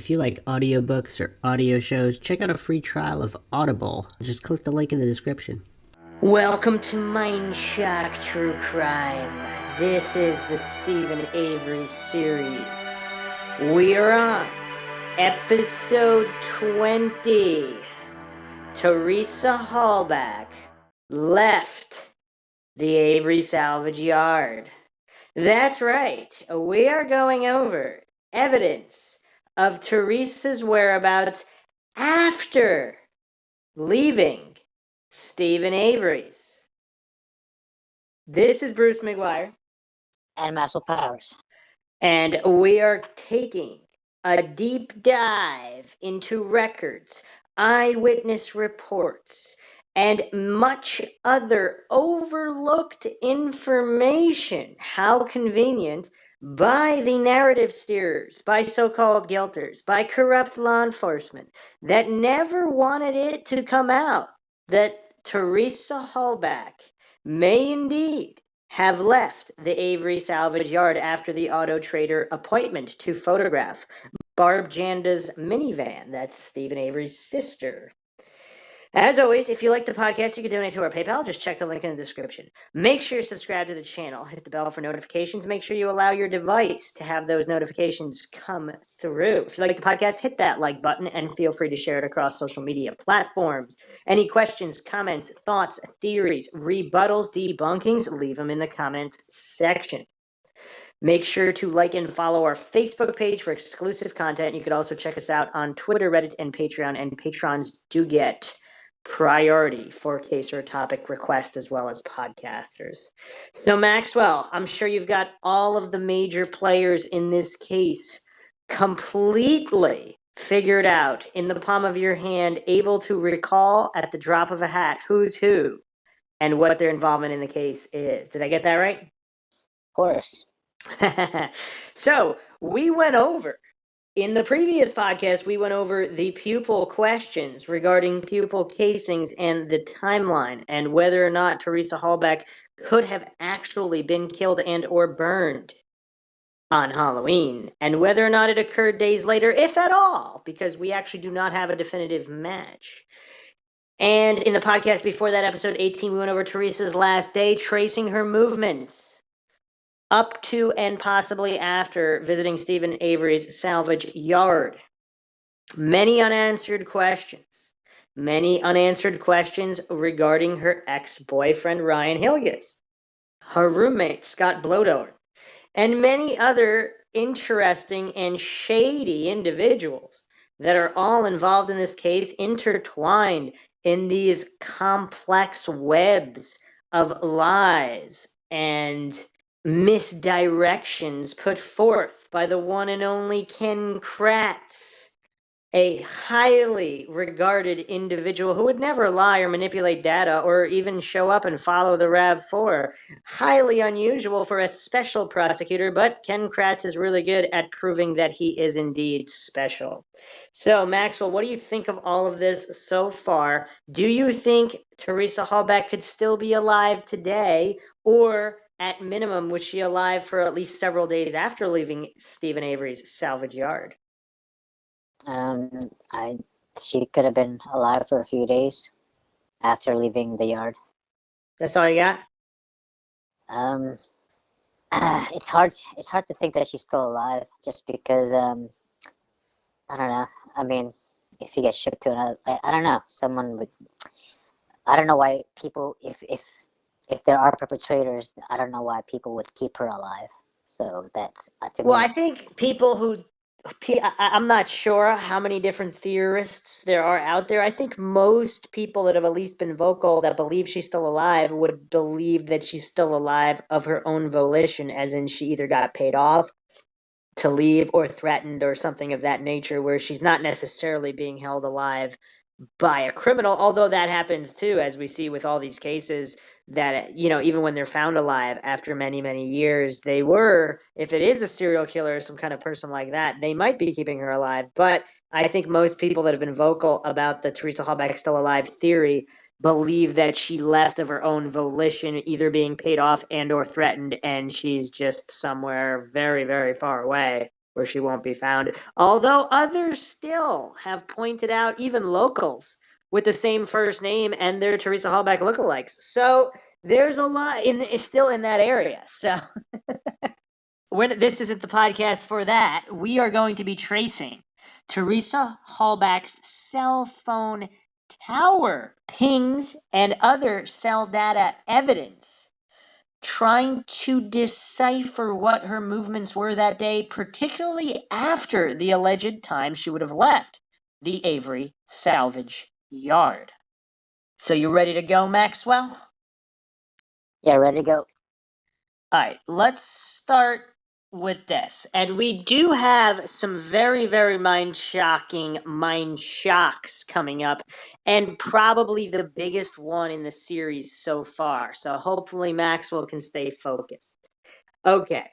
If you like audiobooks or audio shows, check out a free trial of Audible. Just click the link in the description. Welcome to MINDSHOCK True Crime. This is the Steven Avery series. We are on episode 20. Teresa Halbach left the Avery Salvage Yard. That's right, we are going over evidence of Teresa's whereabouts after leaving Steven Avery's. This is Bruce McGuire. And Muscle Powers. And we are taking a deep dive into records, eyewitness reports, and much other overlooked information. How convenient. By the narrative steerers, by so-called guilters, by corrupt law enforcement that never wanted it to come out that Teresa Halbach may indeed have left the Avery Salvage Yard after the auto trader appointment to photograph Barb Janda's minivan. That's Steven Avery's sister. As always, if you like the podcast, you can donate to our PayPal. Just check the link in the description. Make sure you subscribe to the channel. Hit the bell for notifications. Make sure you allow your device to have those notifications come through. If you like the podcast, hit that like button and feel free to share it across social media platforms. Any questions, comments, thoughts, theories, rebuttals, debunkings, leave them in the comments section. Make sure to like and follow our Facebook page for exclusive content. You could also check us out on Twitter, Reddit, and Patreon. And patrons do get priority for case or topic requests as well as podcasters. So Maxwell, I'm sure you've got all of the major players in this case completely figured out in the palm of your hand, able to recall at the drop of a hat who's who and what their involvement in the case is. Did I get that right? Of course. So we went over in the previous podcast, we went over the pupil questions regarding pupil casings and the timeline and whether or not Teresa Halbach could have actually been killed and or burned on Halloween, and whether or not it occurred days later, if at all, because we actually do not have a definitive match. And in the podcast before that, episode 18, we went over Teresa's last day, tracing her movements up to and possibly after visiting Steven Avery's salvage yard. Many unanswered questions. Many unanswered questions regarding her ex-boyfriend, Ryan Hilgis, her roommate, Scott Blodor, and many other interesting and shady individuals that are all involved in this case, intertwined in these complex webs of lies and misdirections put forth by the one and only Ken Kratz, a highly regarded individual who would never lie or manipulate data or even show up and follow the RAV4. Highly unusual for a special prosecutor, but Ken Kratz is really good at proving that he is indeed special. So, Maxwell, what do you think of all of this so far? Do you think Teresa Halbach could still be alive today, or at minimum, was she alive for at least several days after leaving Steven Avery's salvage yard? She could have been alive for a few days after leaving the yard. That's all you got? It's hard to think that she's still alive just because, I don't know. I mean, if you get shipped to another, I don't know, someone would, I don't know why people, if there are perpetrators, I don't know why people would keep her alive. So that's, well, I think people who, I'm not sure how many different theorists there are out there. I think most people that have at least been vocal that believe she's still alive would believe that she's still alive of her own volition, as in she either got paid off to leave or threatened or something of that nature, where she's not necessarily being held alive by a criminal, although that happens too, as we see with all these cases that, you know, even when they're found alive after many, many years, they were, if it is a serial killer or some kind of person like that, they might be keeping her alive. But I think most people that have been vocal about the Teresa Halbach still alive theory believe that she left of her own volition, either being paid off and or threatened, and she's just somewhere very, very far away. where she won't be found. Although others still have pointed out, even locals with the same first name and their Teresa Halbach lookalikes. So there's a lot still in that area. So this isn't the podcast for that. We are going to be tracing Teresa Halbach's cell phone tower pings and other cell data evidence, trying to decipher what her movements were that day, particularly after the alleged time she would have left the Avery Salvage Yard. So you ready to go, Maxwell? Yeah, ready to go. All right, let's start with this. And we do have some very, very mind-shocking mind shocks coming up, and probably the biggest one in the series so far. So hopefully Maxwell can stay focused. Okay.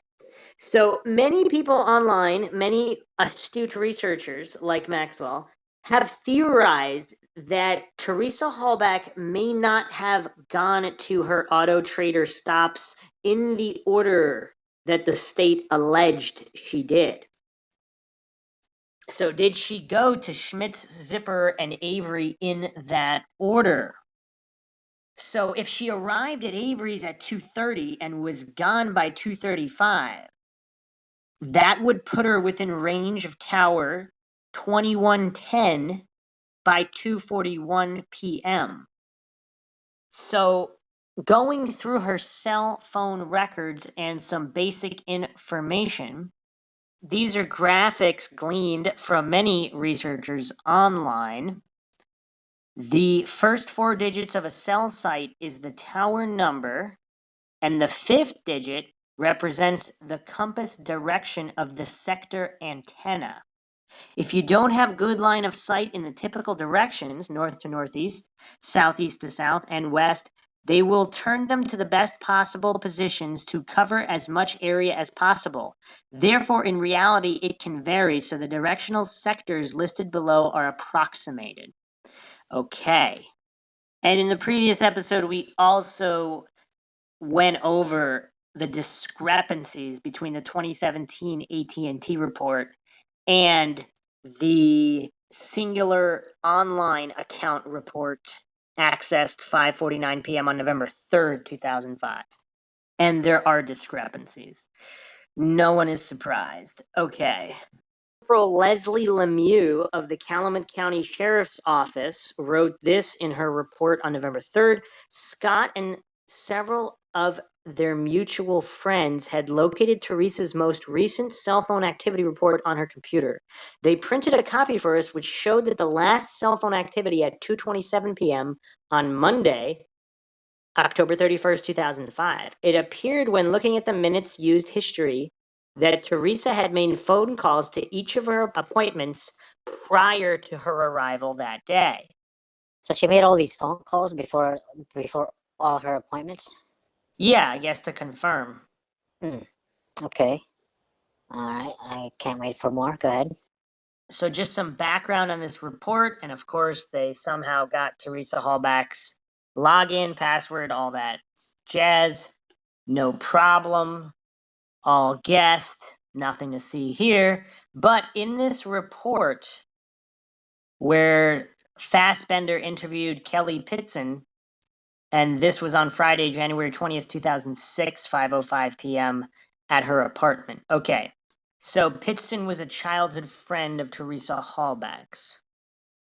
So many people online, many astute researchers like Maxwell, have theorized that Teresa Halbach may not have gone to her auto trader stops in the order that the state alleged she did. So did she go to Schmitz, Zipperer, and Avery in that order? So if she arrived at Avery's at 2:30 and was gone by 2:35, that would put her within range of Tower 2110 by 2:41 p.m. So going through her cell phone records and some basic information, these are graphics gleaned from many researchers online. The first 4 digits of a cell site is the tower number, and the 5th digit represents the compass direction of the sector antenna. If you don't have good line of sight in the typical directions, north to northeast, southeast to south, and west, they will turn them to the best possible positions to cover as much area as possible. Therefore, in reality, it can vary, so the directional sectors listed below are approximated. Okay. And in the previous episode, we also went over the discrepancies between the 2017 AT&T report and the singular online account report accessed 5:49 p.m. on November 3rd, 2005. And there are discrepancies. No one is surprised. Okay. Corporal Leslie Lemieux of the Calumet County Sheriff's Office wrote this in her report on November 3rd. Scott and several of their mutual friends had located Teresa's most recent cell phone activity report on her computer. They printed a copy for us, which showed that the last cell phone activity at 2:27 p.m. on Monday, October 31st, 2005. It appeared when looking at the minutes used history that Teresa had made phone calls to each of her appointments prior to her arrival that day. So she made all these phone calls before all her appointments? Yeah, I guess to confirm. Okay. All right. I can't wait for more. Go ahead. So just some background on this report, and of course they somehow got Teresa Halbach's login, password, all that jazz. No problem. All guessed. Nothing to see here. But in this report, where Fassbender interviewed Kelly Pitson, and this was on Friday, January 20th, 2006, 5:05 p.m. at her apartment. Okay, so Pitson was a childhood friend of Teresa Halbach's.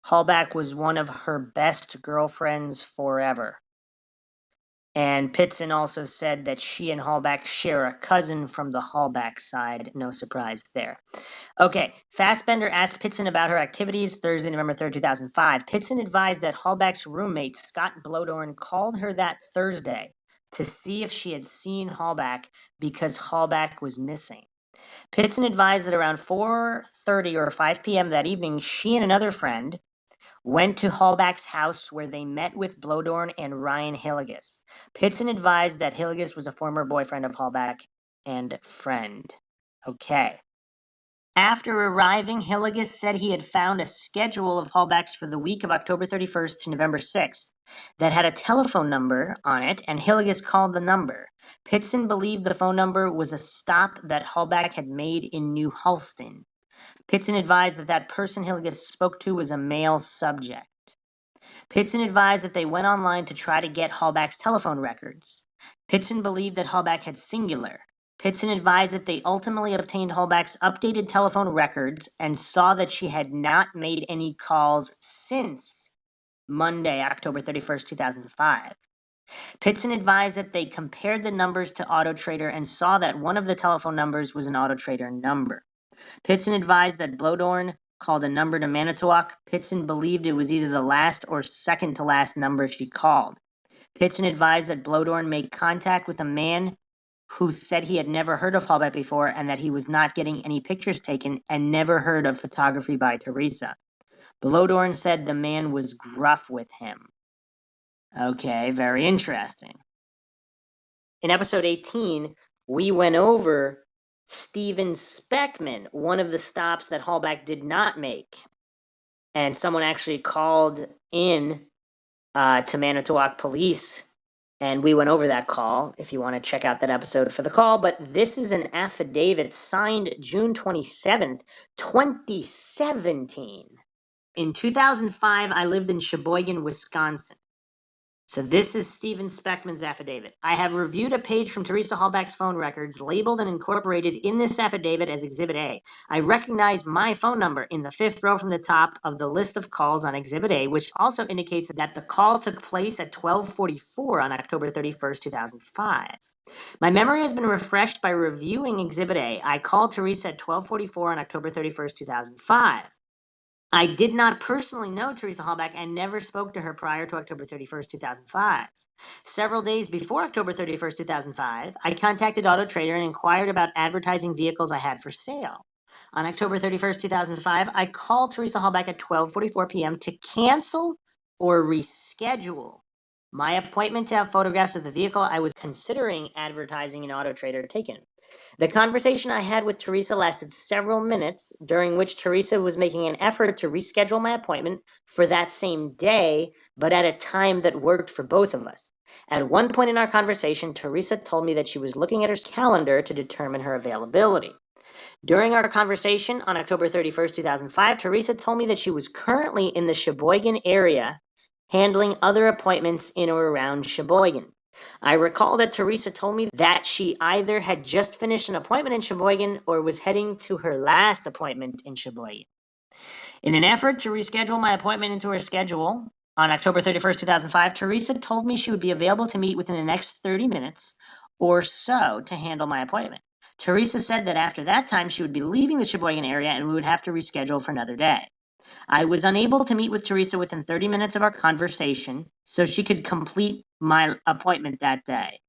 Halbach was one of her best girlfriends forever. And Pitson also said that she and Halbach share a cousin from the Halbach side. No surprise there. Okay, Fassbender asked Pitson about her activities Thursday, November 3rd, 2005. Pitson advised that Halbach's roommate, Scott Blodorn, called her that Thursday to see if she had seen Halbach because Halbach was missing. Pitson advised that around 4:30 or 5 p.m. that evening, she and another friend went to Halbach's house where they met with Blodorn and Ryan Hilligus. Pitson advised that Hilligus was a former boyfriend of Halbach and friend. Okay. After arriving, Hilligus said he had found a schedule of callbacks for the week of October 31st to November 6th that had a telephone number on it, and Hilligus called the number. Pitson believed the phone number was a stop that Halbach had made in New Halston. Pitson advised that that person Hilligus spoke to was a male subject. Pitson advised that they went online to try to get Halbach's telephone records. Pitson believed that Halbach had singular. Pitson advised that they ultimately obtained Halbach's updated telephone records and saw that she had not made any calls since Monday, October 31st, 2005. Pitson advised that they compared the numbers to AutoTrader and saw that one of the telephone numbers was an AutoTrader number. Pitson advised that Blodorn called a number to Manitowoc. Pitson believed it was either the last or second to last number she called. Pitson advised that Blodorn made contact with a man who said he had never heard of Halbach before and that he was not getting any pictures taken and never heard of photography by Teresa. Blodorn said the man was gruff with him. Okay, very interesting. In episode 18, we went over Steven Speckman, one of the stops that Halbach did not make. And someone actually called in to Manitowoc Police, and we went over that call, if you want to check out that episode for the call. But this is an affidavit signed June 27th, 2017. In 2005, I lived in Sheboygan, Wisconsin. So this is Steven Speckman's affidavit. I have reviewed a page from Teresa Halbach's phone records labeled and incorporated in this affidavit as Exhibit A. I recognize my phone number in the fifth row from the top of the list of calls on Exhibit A, which also indicates that the call took place at 12:44 on October 31st, 2005. My memory has been refreshed by reviewing Exhibit A. I called Teresa at 12:44 on October 31st, 2005. I did not personally know Teresa Halbach and never spoke to her prior to October 31st, 2005. Several days before October 31st, 2005, I contacted AutoTrader and inquired about advertising vehicles I had for sale. On October 31st, 2005, I called Teresa Halbach at 12:44 p.m. to cancel or reschedule my appointment to have photographs of the vehicle I was considering advertising in AutoTrader taken. The conversation I had with Teresa lasted several minutes, during which Teresa was making an effort to reschedule my appointment for that same day, but at a time that worked for both of us. At one point in our conversation, Teresa told me that she was looking at her calendar to determine her availability. During our conversation on October 31st, 2005, Teresa told me that she was currently in the Sheboygan area handling other appointments in or around Sheboygan. I recall that Teresa told me that she either had just finished an appointment in Sheboygan or was heading to her last appointment in Sheboygan. In an effort to reschedule my appointment into her schedule on October 31st, 2005, Teresa told me she would be available to meet within the next 30 minutes or so to handle my appointment. Teresa said that after that time she would be leaving the Sheboygan area and we would have to reschedule for another day. I was unable to meet with Teresa within 30 minutes of our conversation, so she could complete my appointment that day.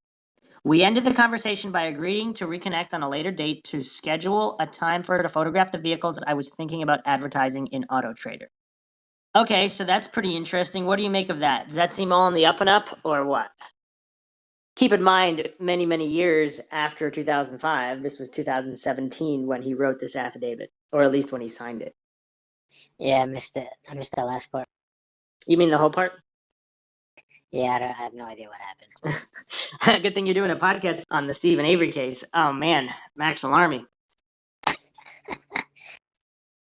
We ended the conversation by agreeing to reconnect on a later date to schedule a time for her to photograph the vehicles I was thinking about advertising in AutoTrader. Okay, so that's pretty interesting. What do you make of that? Does that seem all on the up and up, or what? Keep in mind, many, many years after 2005, this was 2017 when he wrote this affidavit, or at least when he signed it. Yeah, I missed it. I missed that last part. You mean the whole part? Yeah, I have no idea what happened. Good thing you're doing a podcast on the Steven Avery case. Oh man, Max Alarmy.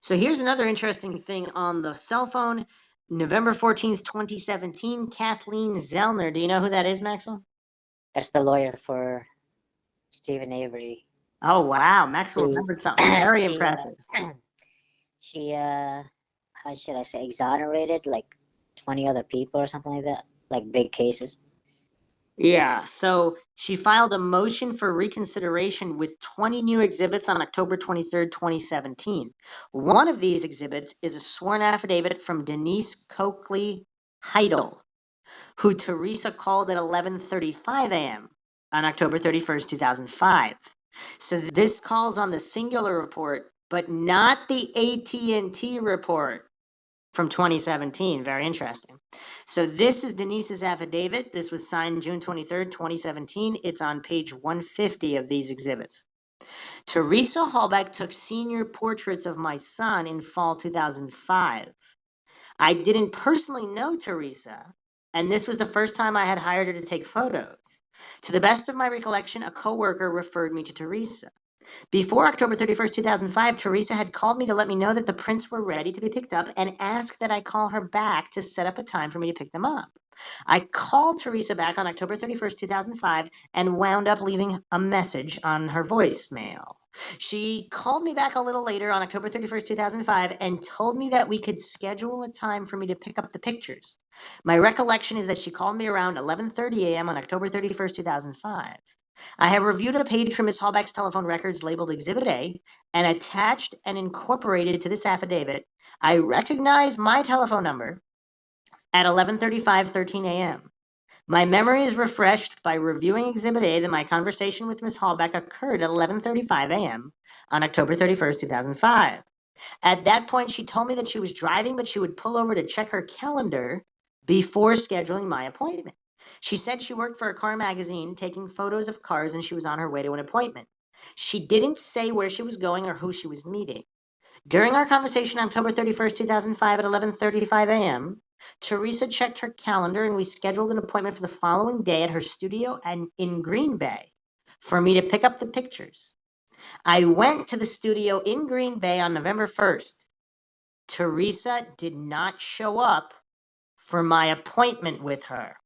So here's another interesting thing on the cell phone. November 14th, 2017, Kathleen Zellner. Do you know who that is, Maxwell? That's the lawyer for Steven Avery. Oh wow, Maxwell remembered something very impressive. She how should I say, exonerated like 20 other people or something like that, like big cases. Yeah, so she filed a motion for reconsideration with 20 new exhibits on October 23rd, 2017. One of these exhibits is a sworn affidavit from Denise Coakley Heidel, who Teresa called at 11:35 a.m. on October 31st, 2005. So this calls on the singular report, but not the AT&T report from 2017. Very interesting. So this is Denise's affidavit. This was signed June 23rd, 2017. It's on page 150 of these exhibits. Teresa Halbach took senior portraits of my son in fall 2005. I didn't personally know Teresa, and this was the first time I had hired her to take photos. To the best of my recollection, a coworker referred me to Teresa. Before October 31st, 2005, Teresa had called me to let me know that the prints were ready to be picked up and asked that I call her back to set up a time for me to pick them up. I called Teresa back on October 31st, 2005, and wound up leaving a message on her voicemail. She called me back a little later on October 31st, 2005, and told me that we could schedule a time for me to pick up the pictures. My recollection is that she called me around 11:30 a.m. on October 31st, 2005. I have reviewed a page from Ms. Halbach's telephone records labeled Exhibit A and attached and incorporated to this affidavit. I recognize my telephone number at 11:35:13 a.m. My memory is refreshed by reviewing Exhibit A that my conversation with Ms. Halbach occurred at 11:35 a.m. on October 31st, 2005. At that point, she told me that she was driving, but she would pull over to check her calendar before scheduling my appointment. She said she worked for a car magazine taking photos of cars and she was on her way to an appointment. She didn't say where she was going or who she was meeting. During our conversation on October 31st, 2005 at 11:35 a.m., Teresa checked her calendar and we scheduled an appointment for the following day at her studio and in Green Bay for me to pick up the pictures. I went to the studio in Green Bay on November 1st. Teresa did not show up for my appointment with her.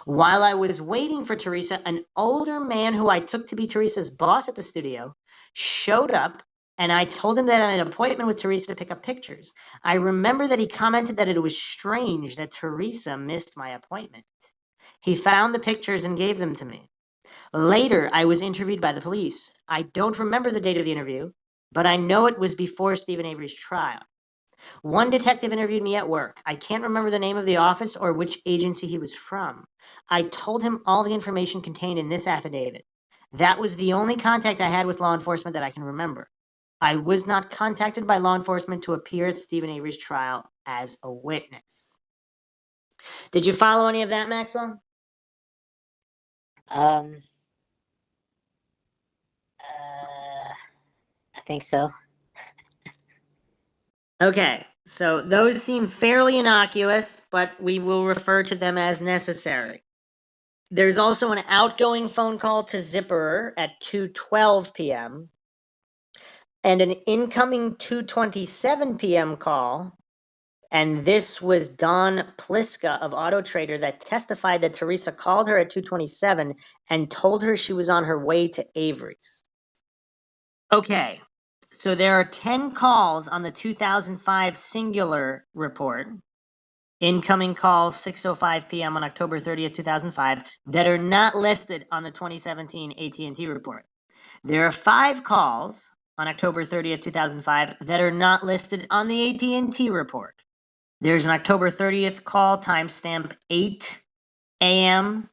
While I was waiting for Teresa, an older man who I took to be Teresa's boss at the studio showed up, and I told him that I had an appointment with Teresa to pick up pictures. I remember that he commented that it was strange that Teresa missed my appointment. He found the pictures and gave them to me. Later, I was interviewed by the police. I don't remember the date of the interview, but I know it was before Steven Avery's trial. One detective interviewed me at work. I can't remember the name of the office or which agency he was from. I told him all the information contained in this affidavit. That was the only contact I had with law enforcement that I can remember. I was not contacted by law enforcement to appear at Steven Avery's trial as a witness. Did you follow any of that, Maxwell? I think so. Okay, so those seem fairly innocuous, but we will refer to them as necessary. There's also an outgoing phone call to Zipperer at 2:12 p.m. and an incoming 2:27 p.m. call. And this was Don Pliska of Auto Trader that testified that Teresa called her at 2:27 and told her she was on her way to Avery's. Okay, so there are 10 calls on the 2005 singular report. Incoming calls 6:05 p.m. on October 30th, 2005 that are not listed on the 2017 AT&T report. There are 5 calls on October 30th, 2005 that are not listed on the AT&T report. There's an October 30th call, timestamp 8 a.m.,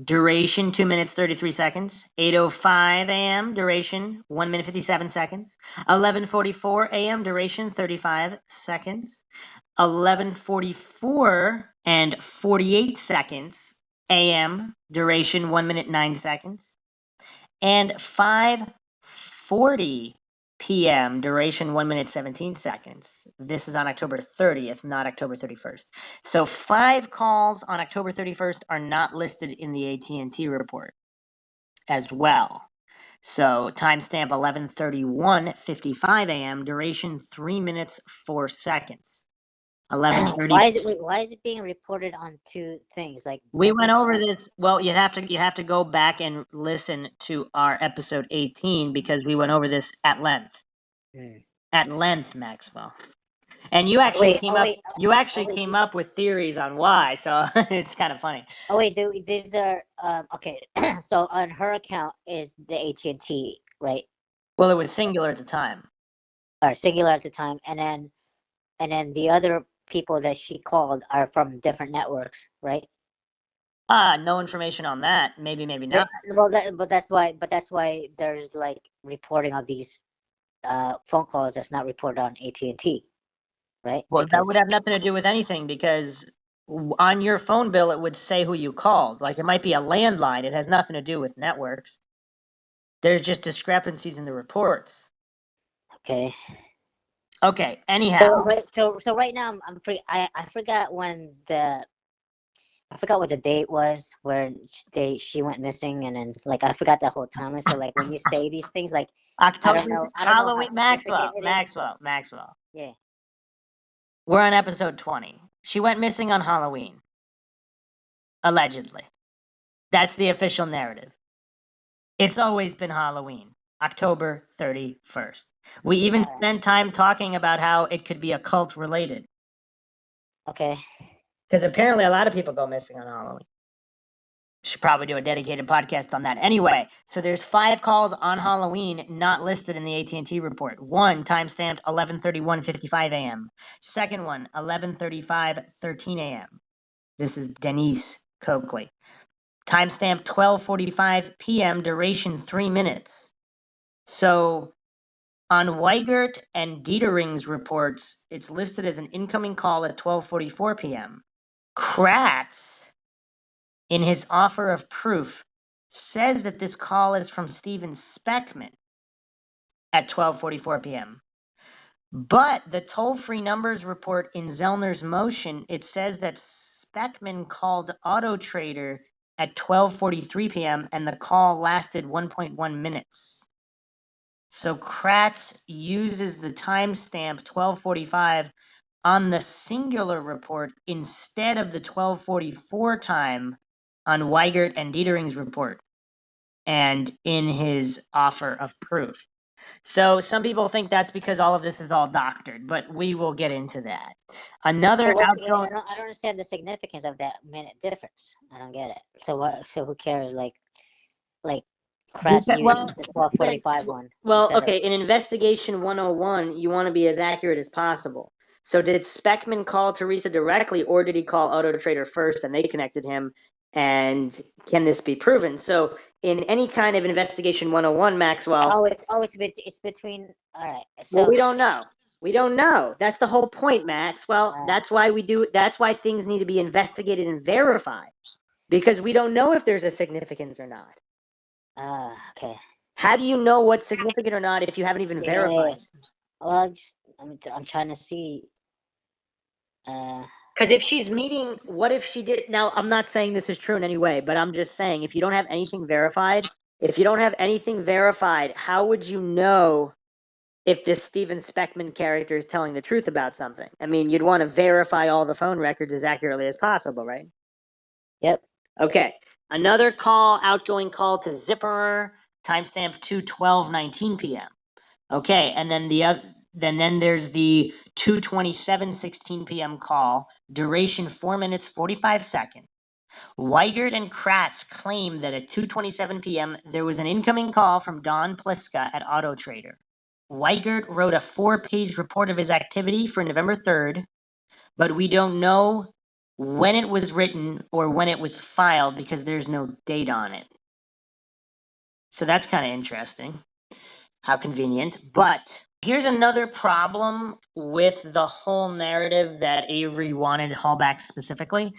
duration 2 minutes 33 seconds. 8:05 a.m., duration 1 minute 57 seconds. 11:44 a.m., duration 35 seconds. 11:44 and 48 seconds a.m., duration 1 minute 9 seconds. And 5:40 p.m., duration 1 minute 17 seconds. This is on October 30th, not October 31st. So 5 calls on October 31st are not listed in the AT&T report as well. So timestamp 11:31:55 a.m., duration 3 minutes 4 seconds. 11:30. Why is it being reported on 2 things? Like, we went over this. Well, you have to go back and listen to our episode 18 because we went over this at length. At length, Maxwell. And you actually came up with theories on why, so it's kind of funny. Oh wait, these are okay. So on her account is the AT&T, right? Well, it was singular at the time. Or singular at the time, and then the other people that she called are from different networks, right? No information on that. Maybe not. But that's why there's like reporting of these phone calls that's not reported on AT&T, right? Well, that would have nothing to do with anything because on your phone bill it would say who you called. Like it might be a landline. It has nothing to do with networks. There's just discrepancies in the reports. Okay. Okay, anyhow. So right now I'm free. I forgot when I forgot what the date was where she went missing, and then like I forgot that whole timeline. So like when you say these things, like October, I don't know how Halloween, significant it is. Maxwell. Yeah. We're on episode 20. She went missing on Halloween. Allegedly. That's the official narrative. It's always been Halloween, October 31st. We even spent time talking about how it could be occult related. Okay. Because apparently a lot of people go missing on Halloween. Should probably do a dedicated podcast on that. Anyway, so there's 5 calls on Halloween not listed in the AT&T report. One timestamped 11:31:55 a.m. Second one 11:35:13 a.m. This is Denise Coakley. Timestamp 12:45 p.m. Duration 3 minutes. So on Weigert and Dietering's reports, it's listed as an incoming call at 12:44 p.m. Kratz, in his offer of proof, says that this call is from Steven Speckman at 12:44 p.m. But the toll-free numbers report in Zellner's motion, it says that Speckman called Auto Trader at 12:43 p.m. and the call lasted 1.1 minutes. So Kratz uses the timestamp 12:45 on the singular report instead of the 12:44 time on Weigert and Dietering's report and in his offer of proof. So some people think that's because all of this is all doctored, but we will get into that. Another outgoing. I don't understand the significance of that minute difference. I don't get it. So what? So who cares? Like Kratz using the 12:45 one. Well, okay, in Investigation 101, you want to be as accurate as possible. So did Speckman call Teresa directly, or did he call Auto Trader first and they connected him? And can this be proven? So in any kind of Investigation 101, Maxwell. It's between. All right. So well, we don't know. We don't know. That's the whole point, Maxwell. That's why we do. That's why things need to be investigated and verified, because we don't know if there's a significance or not. Okay. How do you know what's significant or not if you haven't even verified? Well, I'm trying to see. Because if she's meeting, what if she did? Now, I'm not saying this is true in any way, but I'm just saying if you don't have anything verified, how would you know if this Steven Speckman character is telling the truth about something? I mean, you'd want to verify all the phone records as accurately as possible, right? Yep. Okay. Another call, outgoing call to Zipperer, timestamp 2:12:19 p.m. Okay, and then then there's the 2:27:16 p.m. call, duration 4 minutes 45 seconds. Weigert and Kratz claim that at 2:27 p.m. there was an incoming call from Don Pliska at Auto Trader. Weigert wrote a 4-page report of his activity for November 3rd, but we don't know when it was written or when it was filed because there's no date on it. So that's kind of interesting. How convenient. But here's another problem with the whole narrative that Avery wanted Halbach specifically.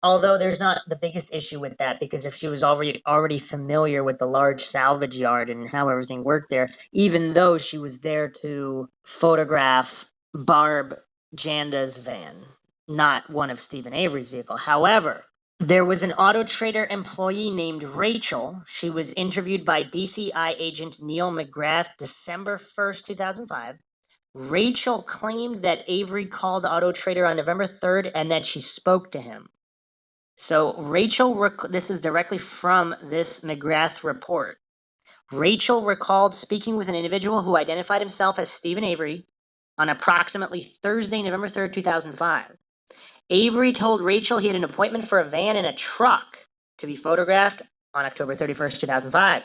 Although there's not the biggest issue with that, because if she was already familiar with the large salvage yard and how everything worked there, even though she was there to photograph Barb Janda's van, not one of Steven Avery's vehicle. However, there was an Auto Trader employee named Rachel. She was interviewed by DCI agent Neil McGrath December 1st, 2005. Rachel claimed that Avery called Auto Trader on November 3rd and that she spoke to him. So Rachel, this is directly from this McGrath report. Rachel recalled speaking with an individual who identified himself as Steven Avery on approximately Thursday, November 3rd, 2005. Avery told Rachel he had an appointment for a van and a truck to be photographed on October 31st, 2005.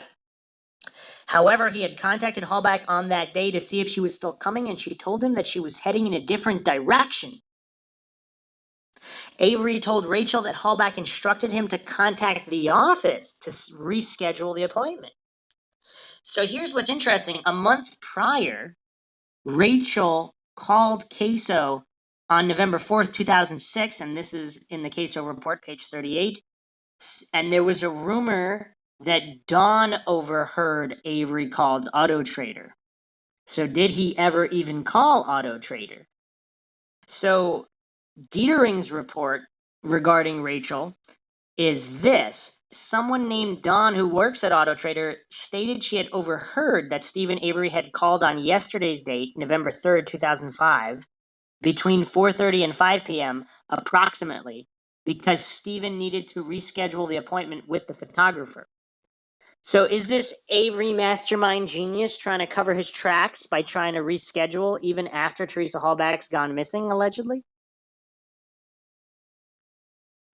However, he had contacted Halbach on that day to see if she was still coming, and she told him that she was heading in a different direction. Avery told Rachel that Halbach instructed him to contact the office to reschedule the appointment. So here's what's interesting. A month prior, Rachel called Queso on November 4th, 2006, and this is in the Queso report, page 38. And there was a rumor that Don overheard Avery called Auto Trader. So did he ever even call Auto Trader? So Dietering's report regarding Rachel is this. Someone named Dawn, who works at Auto Trader, stated she had overheard that Steven Avery had called on yesterday's date, November 3rd, 2005, between 4:30 and 5 p.m. approximately, because Steven needed to reschedule the appointment with the photographer. So is this Avery mastermind genius trying to cover his tracks by trying to reschedule even after Teresa Halbach's gone missing, allegedly?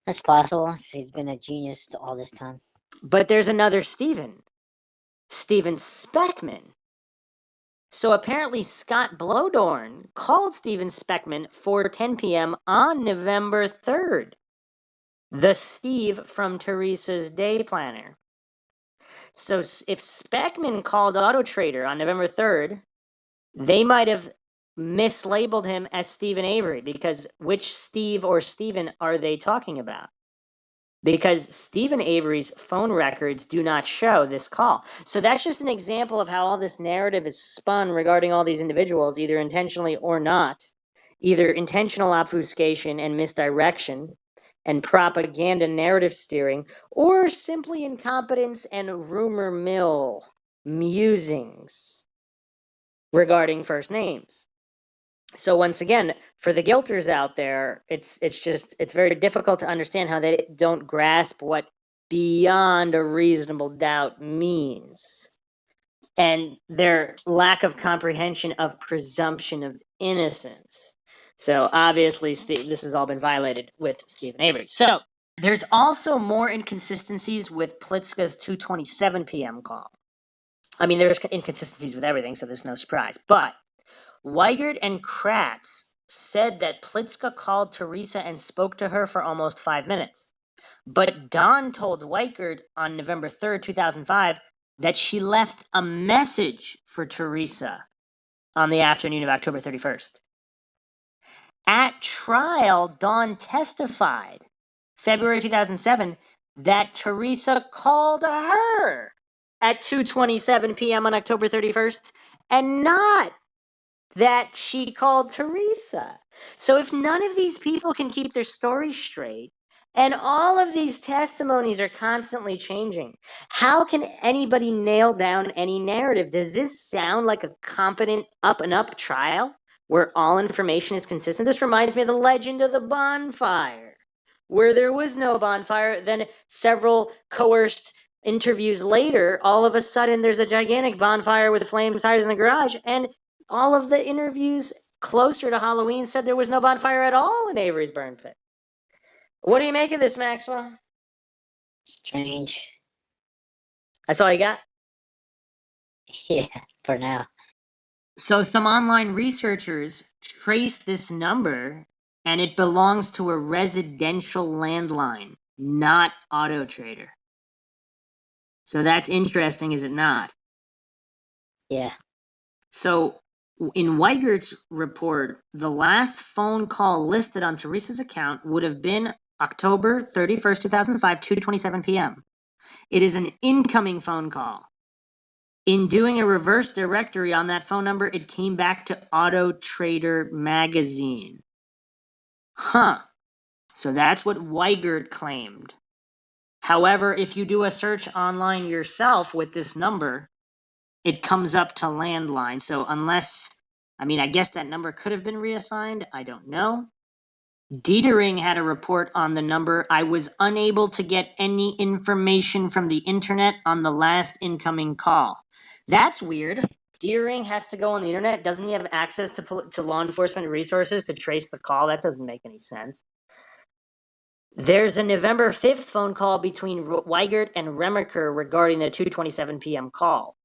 That's possible. He's been a genius all this time. But there's another Steven Speckman. So apparently Scott Blodorn called Steven Speckman 4:10 p.m. on November 3rd. The Steve from Teresa's Day Planner. So if Speckman called Auto Trader on November 3rd, they might have mislabeled him as Steven Avery, because which Steve or Steven are they talking about? Because Steven Avery's phone records do not show this call. So that's just an example of how all this narrative is spun regarding all these individuals, either intentionally or not. Either intentional obfuscation and misdirection and propaganda narrative steering, or simply incompetence and rumor mill musings regarding first names. So once again, for the guilters out there, it's very difficult to understand how they don't grasp what beyond a reasonable doubt means, and their lack of comprehension of presumption of innocence. So obviously, this has all been violated with Steven Avery. So there's also more inconsistencies with Plitzka's 2:27 p.m. call. I mean, there's inconsistencies with everything, so there's no surprise. But Weigert and Kratz said that Plitzka called Teresa and spoke to her for almost 5 minutes. But Don told Weigert on November 3rd, 2005, that she left a message for Teresa on the afternoon of October 31st. At trial, Don testified, February 2007, that Teresa called her at 2:27 p.m. on October 31st, and not that she called Teresa. So if none of these people can keep their story straight, and all of these testimonies are constantly changing, how can anybody nail down any narrative? Does this sound like a competent up-and-up trial where all information is consistent? This reminds me of the legend of the bonfire, where there was no bonfire, then several coerced interviews later, all of a sudden there's a gigantic bonfire with flames higher than the garage, and all of the interviews closer to Halloween said there was no bonfire at all in Avery's burn pit. What do you make of this, Maxwell? Strange. That's all you got? Yeah, for now. So some online researchers traced this number, and it belongs to a residential landline, not Auto Trader. So that's interesting, is it not? Yeah. So in Weigert's report, the last phone call listed on Teresa's account would have been October 31st, 2005, 2:27 p.m. It is an incoming phone call. In doing a reverse directory on that phone number, it came back to Auto Trader magazine. Huh. So that's what Weigert claimed. However, if you do a search online yourself with this number, it comes up to landline. So I guess that number could have been reassigned. I don't know. Dietering had a report on the number. I was unable to get any information from the internet on the last incoming call. That's weird. Dietering has to go on the internet. Doesn't he have access to law enforcement resources to trace the call? That doesn't make any sense. There's a November 5th phone call between Weigert and Remaker regarding the 2:27 p.m. call.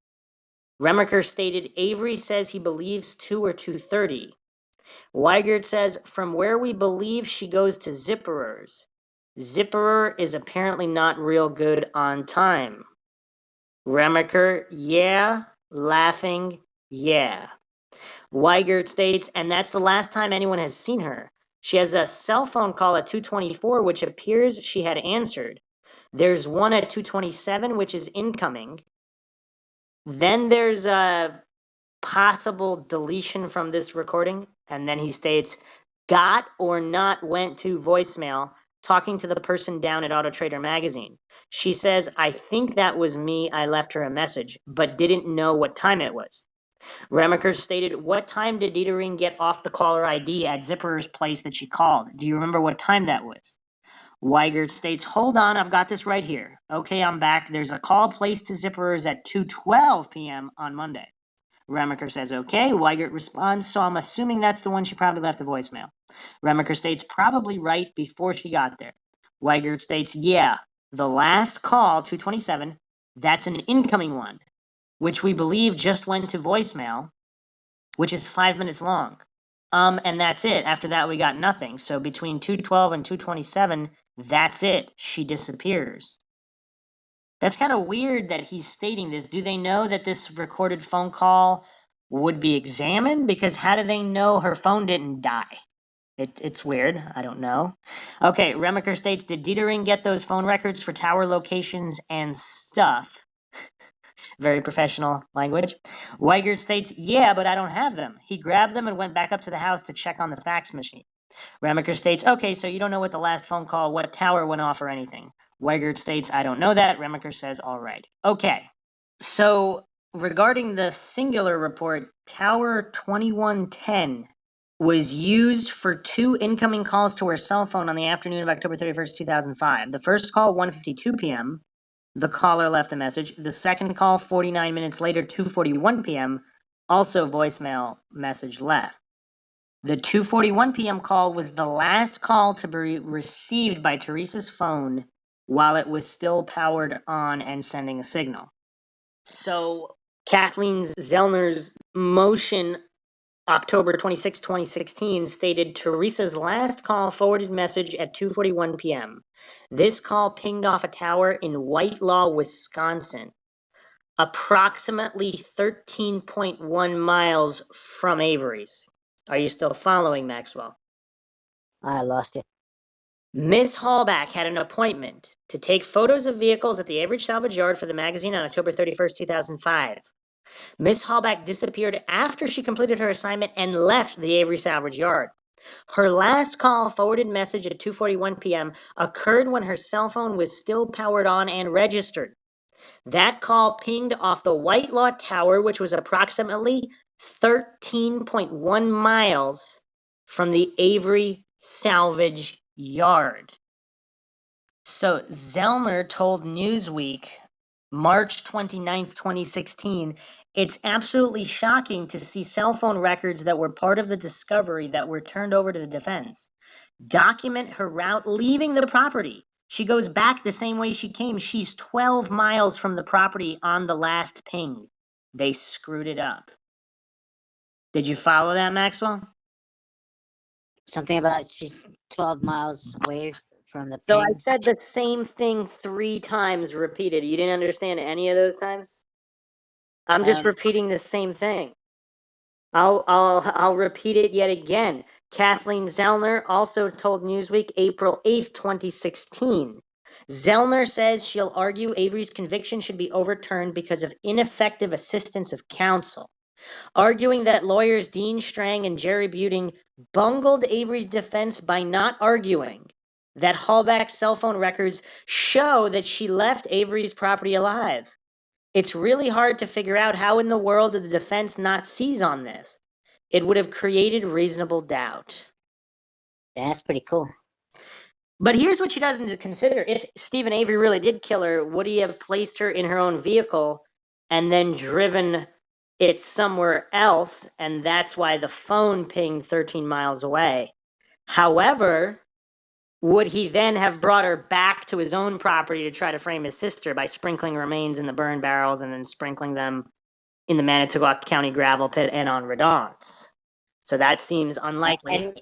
Remaker stated Avery says he believes 2 or 2:30. Weigert says, from where we believe she goes to Zipperer's. Zipperer is apparently not real good on time. Remaker, yeah. Laughing, yeah. Weigert states, and that's the last time anyone has seen her. She has a cell phone call at 2:24, which appears she had answered. There's one at 227, which is incoming. Then there's a possible deletion from this recording, and then he states, got or not went to voicemail, talking to the person down at Auto Trader magazine. She says, I think that was me. I left her a message, but didn't know what time it was. Remaker stated, what time did Dietering get off the caller ID at Zipperer's place that she called? Do you remember what time that was? Weigert states, hold on, I've got this right here. Okay, I'm back. There's a call placed to Zipperer's at 2:12 p.m. on Monday. Remaker says, okay. Weigert responds, so I'm assuming that's the one she probably left a voicemail. Remaker states, probably right before she got there. Weigert states, yeah, the last call, 227, that's an incoming one, which we believe just went to voicemail, which is 5 minutes long. And that's it. After that, we got nothing. So between 212 and 227, that's it. She disappears. That's kind of weird that he's stating this. Do they know that this recorded phone call would be examined? Because how do they know her phone didn't die? It's weird. I don't know. Okay, Remaker states, did Dietering get those phone records for tower locations and stuff? Very professional language. Weigert states, yeah, but I don't have them. He grabbed them and went back up to the house to check on the fax machine. Remaker states, okay, so you don't know what the last phone call, what tower went off or anything. Weigert states, I don't know that. Remaker says, all right. Okay, so regarding the singular report, Tower 2110 was used for 2 incoming calls to her cell phone on the afternoon of October 31st, 2005. The first call, 1:52 p.m., the caller left a message. The second call, 49 minutes later, 2:41 p.m., also voicemail message left. The 2:41 p.m. call was the last call to be received by Teresa's phone while it was still powered on and sending a signal. So Kathleen Zellner's motion October 26, 2016 stated Teresa's last call forwarded message at 2:41 p.m. This call pinged off a tower in Whitelaw, Wisconsin, approximately 13.1 miles from Avery's. Are you still following, Maxwell? I lost it. Miss Halbach had an appointment to take photos of vehicles at the Avery Salvage Yard for the magazine on October 31st, 2005. Miss Halbach disappeared after she completed her assignment and left the Avery Salvage Yard. Her last call forwarded message at 2:41 p.m. occurred when her cell phone was still powered on and registered. That call pinged off the Whitelaw Tower, which was approximately 13.1 miles from the Avery Salvage Yard. So Zellner told Newsweek, March 29th, 2016, it's absolutely shocking to see cell phone records that were part of the discovery that were turned over to the defense. Document her route leaving the property. She goes back the same way she came. She's 12 miles from the property on the last ping. They screwed it up. Did you follow that, Maxwell? Something about she's 12 miles away from the So I ping. said the same thing 3 times repeated. You didn't understand any of those times? I'm just repeating the same thing. I'll repeat it yet again. Kathleen Zellner also told Newsweek April 8th, 2016. Zellner says she'll argue Avery's conviction should be overturned because of ineffective assistance of counsel, arguing that lawyers Dean Strang and Jerry Buting bungled Avery's defense by not arguing that Halbach's cell phone records show that she left Avery's property alive. It's really hard to figure out how in the world did the defense not seize on this. It would have created reasonable doubt. That's pretty cool. But here's what she doesn't consider. If Steven Avery really did kill her, would he have placed her in her own vehicle and then driven it somewhere else? And that's why the phone pinged 13 miles away. However, would he then have brought her back to his own property to try to frame his sister by sprinkling remains in the burn barrels and then sprinkling them in the Manitowoc County gravel pit and on Redonce? So that seems unlikely.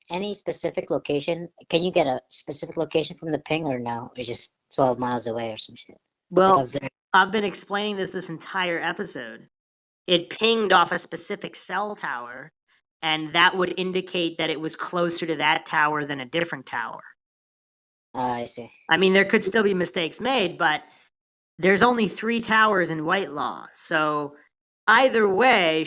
Any specific location? Can you get a specific location from the ping or no? It's just 12 miles away or some shit. Well, I've been explaining this entire episode. It pinged off a specific cell tower, and that would indicate that it was closer to that tower than a different tower. I see. I mean, there could still be mistakes made, but there's only 3 towers in Whitelaw. So either way,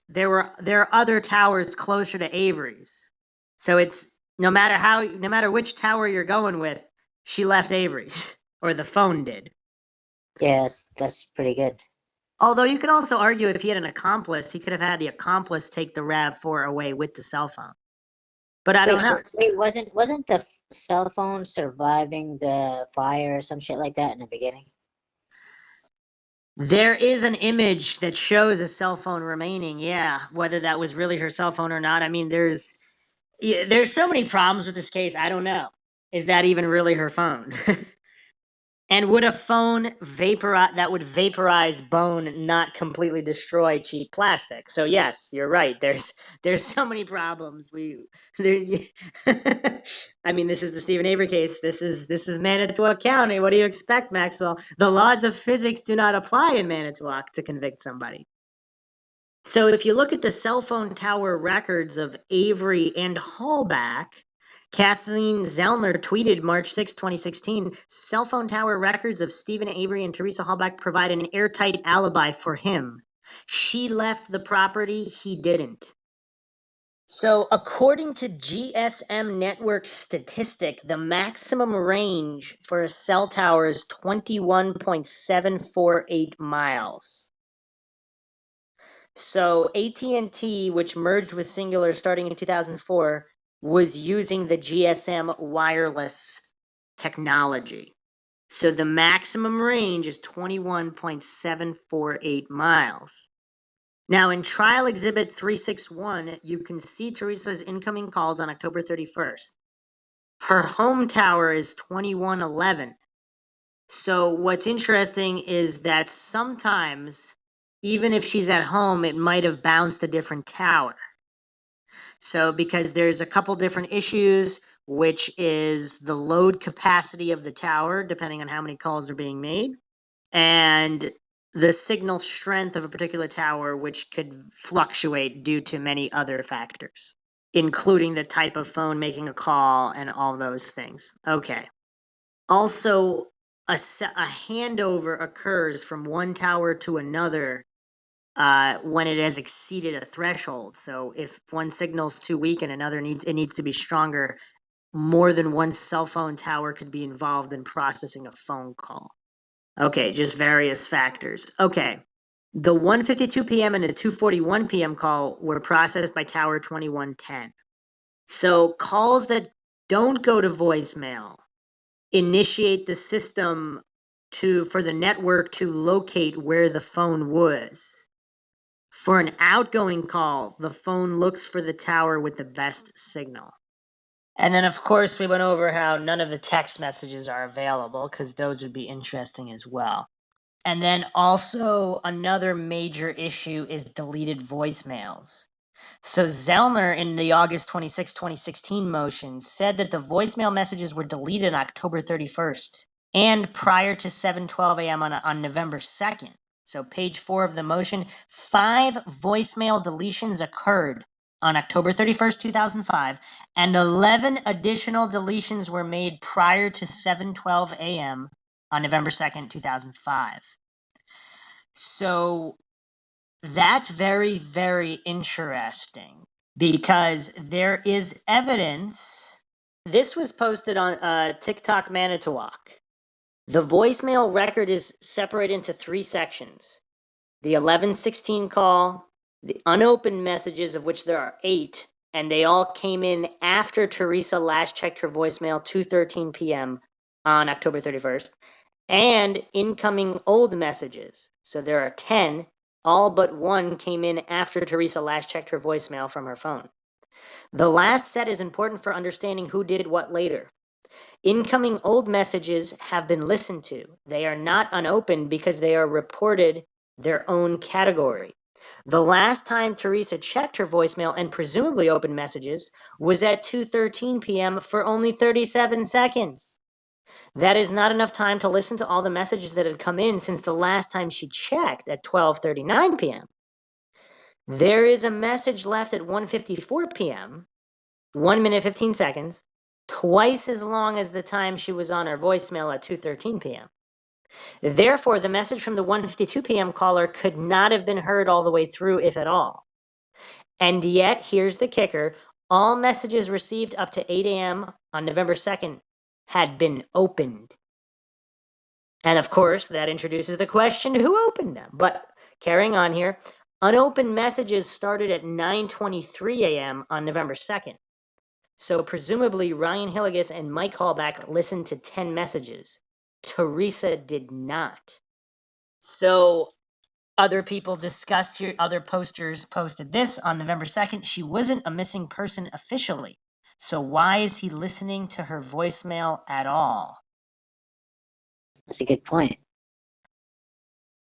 there are other towers closer to Avery's. So it's no matter which tower you're going with, she left Avery's or the phone did. Yes, that's pretty good. Although you could also argue if he had an accomplice, he could have had the accomplice take the RAV4 away with the cell phone. But I don't know. Wait, wasn't the cell phone surviving the fire or some shit like that in the beginning? There is an image that shows a cell phone remaining. Yeah, whether that was really her cell phone or not. I mean, there's so many problems with this case. I don't know. Is that even really her phone? And would a phone that would vaporize bone not completely destroy cheap plastic? So yes, you're right. There's so many problems. There, I mean, this is the Steven Avery case. This is Manitowoc County. What do you expect, Maxwell? The laws of physics do not apply in Manitowoc to convict somebody. So if you look at the cell phone tower records of Avery and Halbach, Kathleen Zellner tweeted March 6, 2016, cell phone tower records of Steven Avery and Teresa Halbach provide an airtight alibi for him. She left the property, he didn't. So according to GSM Network statistic, the maximum range for a cell tower is 21.748 miles. So AT&T, which merged with Singular starting in 2004, was using the GSM wireless technology. So the maximum range is 21.748 miles. Now in Trial Exhibit 361, you can see Teresa's incoming calls on October 31st. Her home tower is 2111. So what's interesting is that sometimes, even if she's at home, it might have bounced a different tower. So because there's a couple different issues, which is the load capacity of the tower, depending on how many calls are being made, and the signal strength of a particular tower, which could fluctuate due to many other factors, including the type of phone making a call and all those things. Okay. Also, a handover occurs from one tower to another when it has exceeded a threshold. So if one signal's too weak and another needs to be stronger, more than one cell phone tower could be involved in processing a phone call. Okay, just various factors. Okay. The 1:52 p.m. and the 2:41 p.m. call were processed by tower 2110. So calls that don't go to voicemail initiate the system for the network to locate where the phone was. For an outgoing call, the phone looks for the tower with the best signal. And then, of course, we went over how none of the text messages are available because those would be interesting as well. And then also another major issue is deleted voicemails. So Zellner, in the August 26, 2016 motion, said that the voicemail messages were deleted on October 31st and prior to 7:12 a.m. on November 2nd. So page 4 of the motion, 5 voicemail deletions occurred on October 31st, 2005, and 11 additional deletions were made prior to 7:12 a.m. on November 2nd, 2005. So that's very, very interesting because there is evidence. This was posted on TikTok Manitowoc. The voicemail record is separated into 3 sections. The 1116 call, the unopened messages, of which there are 8, and they all came in after Teresa last checked her voicemail 2:13 p.m. on October 31st, and incoming old messages. So there are 10. All but 1 came in after Teresa last checked her voicemail from her phone. The last set is important for understanding who did what later. Incoming old messages have been listened to. They are not unopened because they are reported their own category. The last time Teresa checked her voicemail and presumably opened messages was at 2:13 p.m. for only 37 seconds. That is not enough time to listen to all the messages that had come in since the last time she checked at 12:39 p.m. There is a message left at 1:54 p.m., 1 minute 15 seconds, twice as long as the time she was on her voicemail at 2:13 p.m. Therefore, the message from the 1:52 p.m. caller could not have been heard all the way through, if at all. And yet, here's the kicker, all messages received up to 8 a.m. on November 2nd had been opened. And of course, that introduces the question, who opened them? But carrying on here, unopened messages started at 9:23 a.m. on November 2nd. So presumably Ryan Hilligus and Mike Halbach listened to 10 messages. Teresa did not. So other people discussed here, other posters posted this on November 2nd. She wasn't a missing person officially. So why is he listening to her voicemail at all? That's a good point.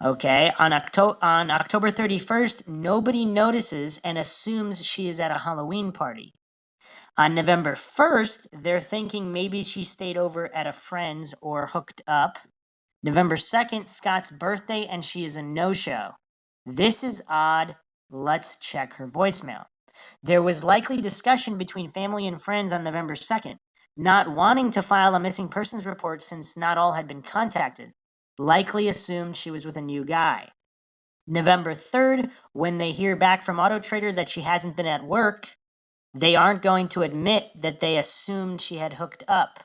Okay, on October 31st, nobody notices and assumes she is at a Halloween party. On November 1st, they're thinking maybe she stayed over at a friend's or hooked up. November 2nd, Scott's birthday, and she is a no-show. This is odd. Let's check her voicemail. There was likely discussion between family and friends on November 2nd, not wanting to file a missing persons report since not all had been contacted. Likely assumed she was with a new guy. November 3rd, when they hear back from Auto Trader that she hasn't been at work, they aren't going to admit that they assumed she had hooked up.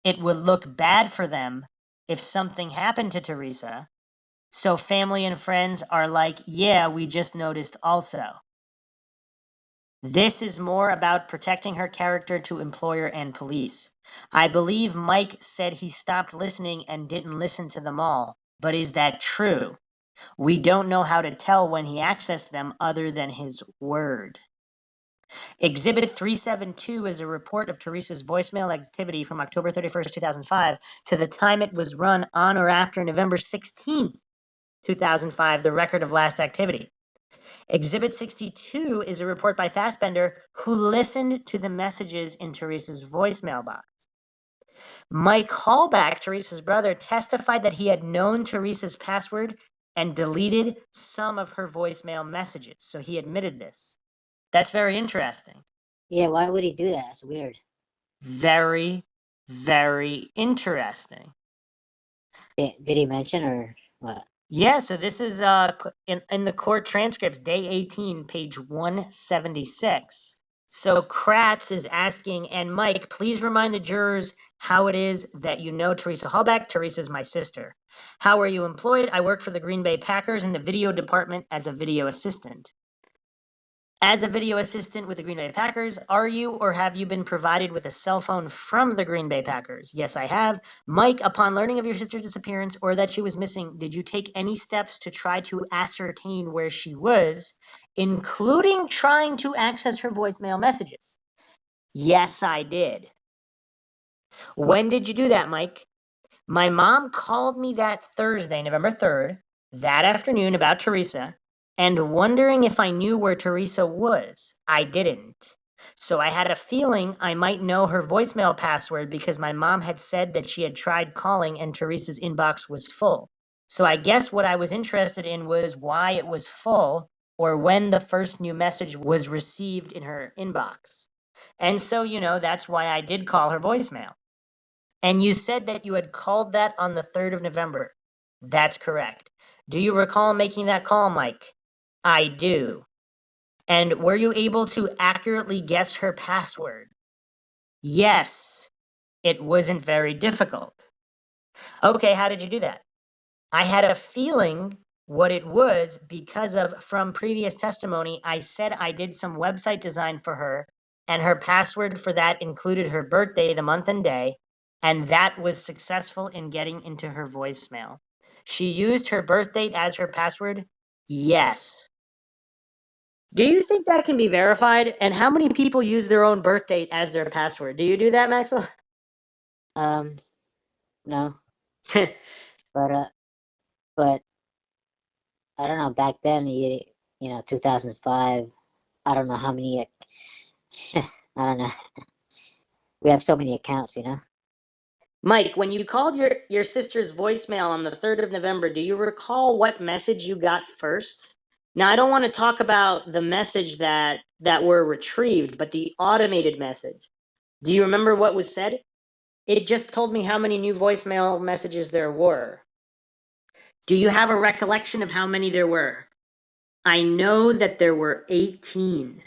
It would look bad for them if something happened to Teresa. So family and friends are like, yeah, we just noticed also. This is more about protecting her character to employer and police. I believe Mike said he stopped listening and didn't listen to them all. But is that true? We don't know how to tell when he accessed them other than his word. Exhibit 372 is a report of Teresa's voicemail activity from October 31st, 2005 to the time it was run on or after November 16th, 2005, the record of last activity. Exhibit 62 is a report by Fassbender who listened to the messages in Teresa's voicemail box. Mike Halbach, Teresa's brother, testified that he had known Teresa's password and deleted some of her voicemail messages. So he admitted this. That's very interesting. Yeah, why would he do that? That's weird. Very, very interesting. Did he mention or what? Yeah, so this is in the court transcripts, day 18, page 176. So Kratz is asking, and Mike, please remind the jurors how it is that you know Teresa Halbach. Teresa's my sister. How are you employed? I work for the Green Bay Packers in the video department as a video assistant. As a video assistant with the Green Bay Packers, are you or have you been provided with a cell phone from the Green Bay Packers? Yes, I have. Mike, upon learning of your sister's disappearance or that she was missing, did you take any steps to try to ascertain where she was, including trying to access her voicemail messages? Yes, I did. When did you do that, Mike? My mom called me that Thursday, November 3rd, that afternoon about Teresa, and wondering if I knew where Teresa was. I didn't. So I had a feeling I might know her voicemail password because my mom had said that she had tried calling and Teresa's inbox was full. So I guess what I was interested in was why it was full or when the first new message was received in her inbox. And so, that's why I did call her voicemail. And you said that you had called that on the 3rd of November. That's correct. Do you recall making that call, Mike? I do. And were you able to accurately guess her password? Yes. It wasn't very difficult. Okay, how did you do that? I had a feeling what it was because from previous testimony, I said I did some website design for her, and her password for that included her birthday, the month and day, and that was successful in getting into her voicemail. She used her birth date as her password? Yes. Do you think that can be verified? And how many people use their own birth date as their password? Do you do that, Maxwell? No. But I don't know. Back then, 2005. I don't know how many. I don't know. We have so many accounts, Mike, when you called your sister's voicemail on the 3rd of November, do you recall what message you got first? Now, I don't want to talk about the message that were retrieved, but the automated message. Do you remember what was said? It just told me how many new voicemail messages there were. Do you have a recollection of how many there were? I know that there were 18.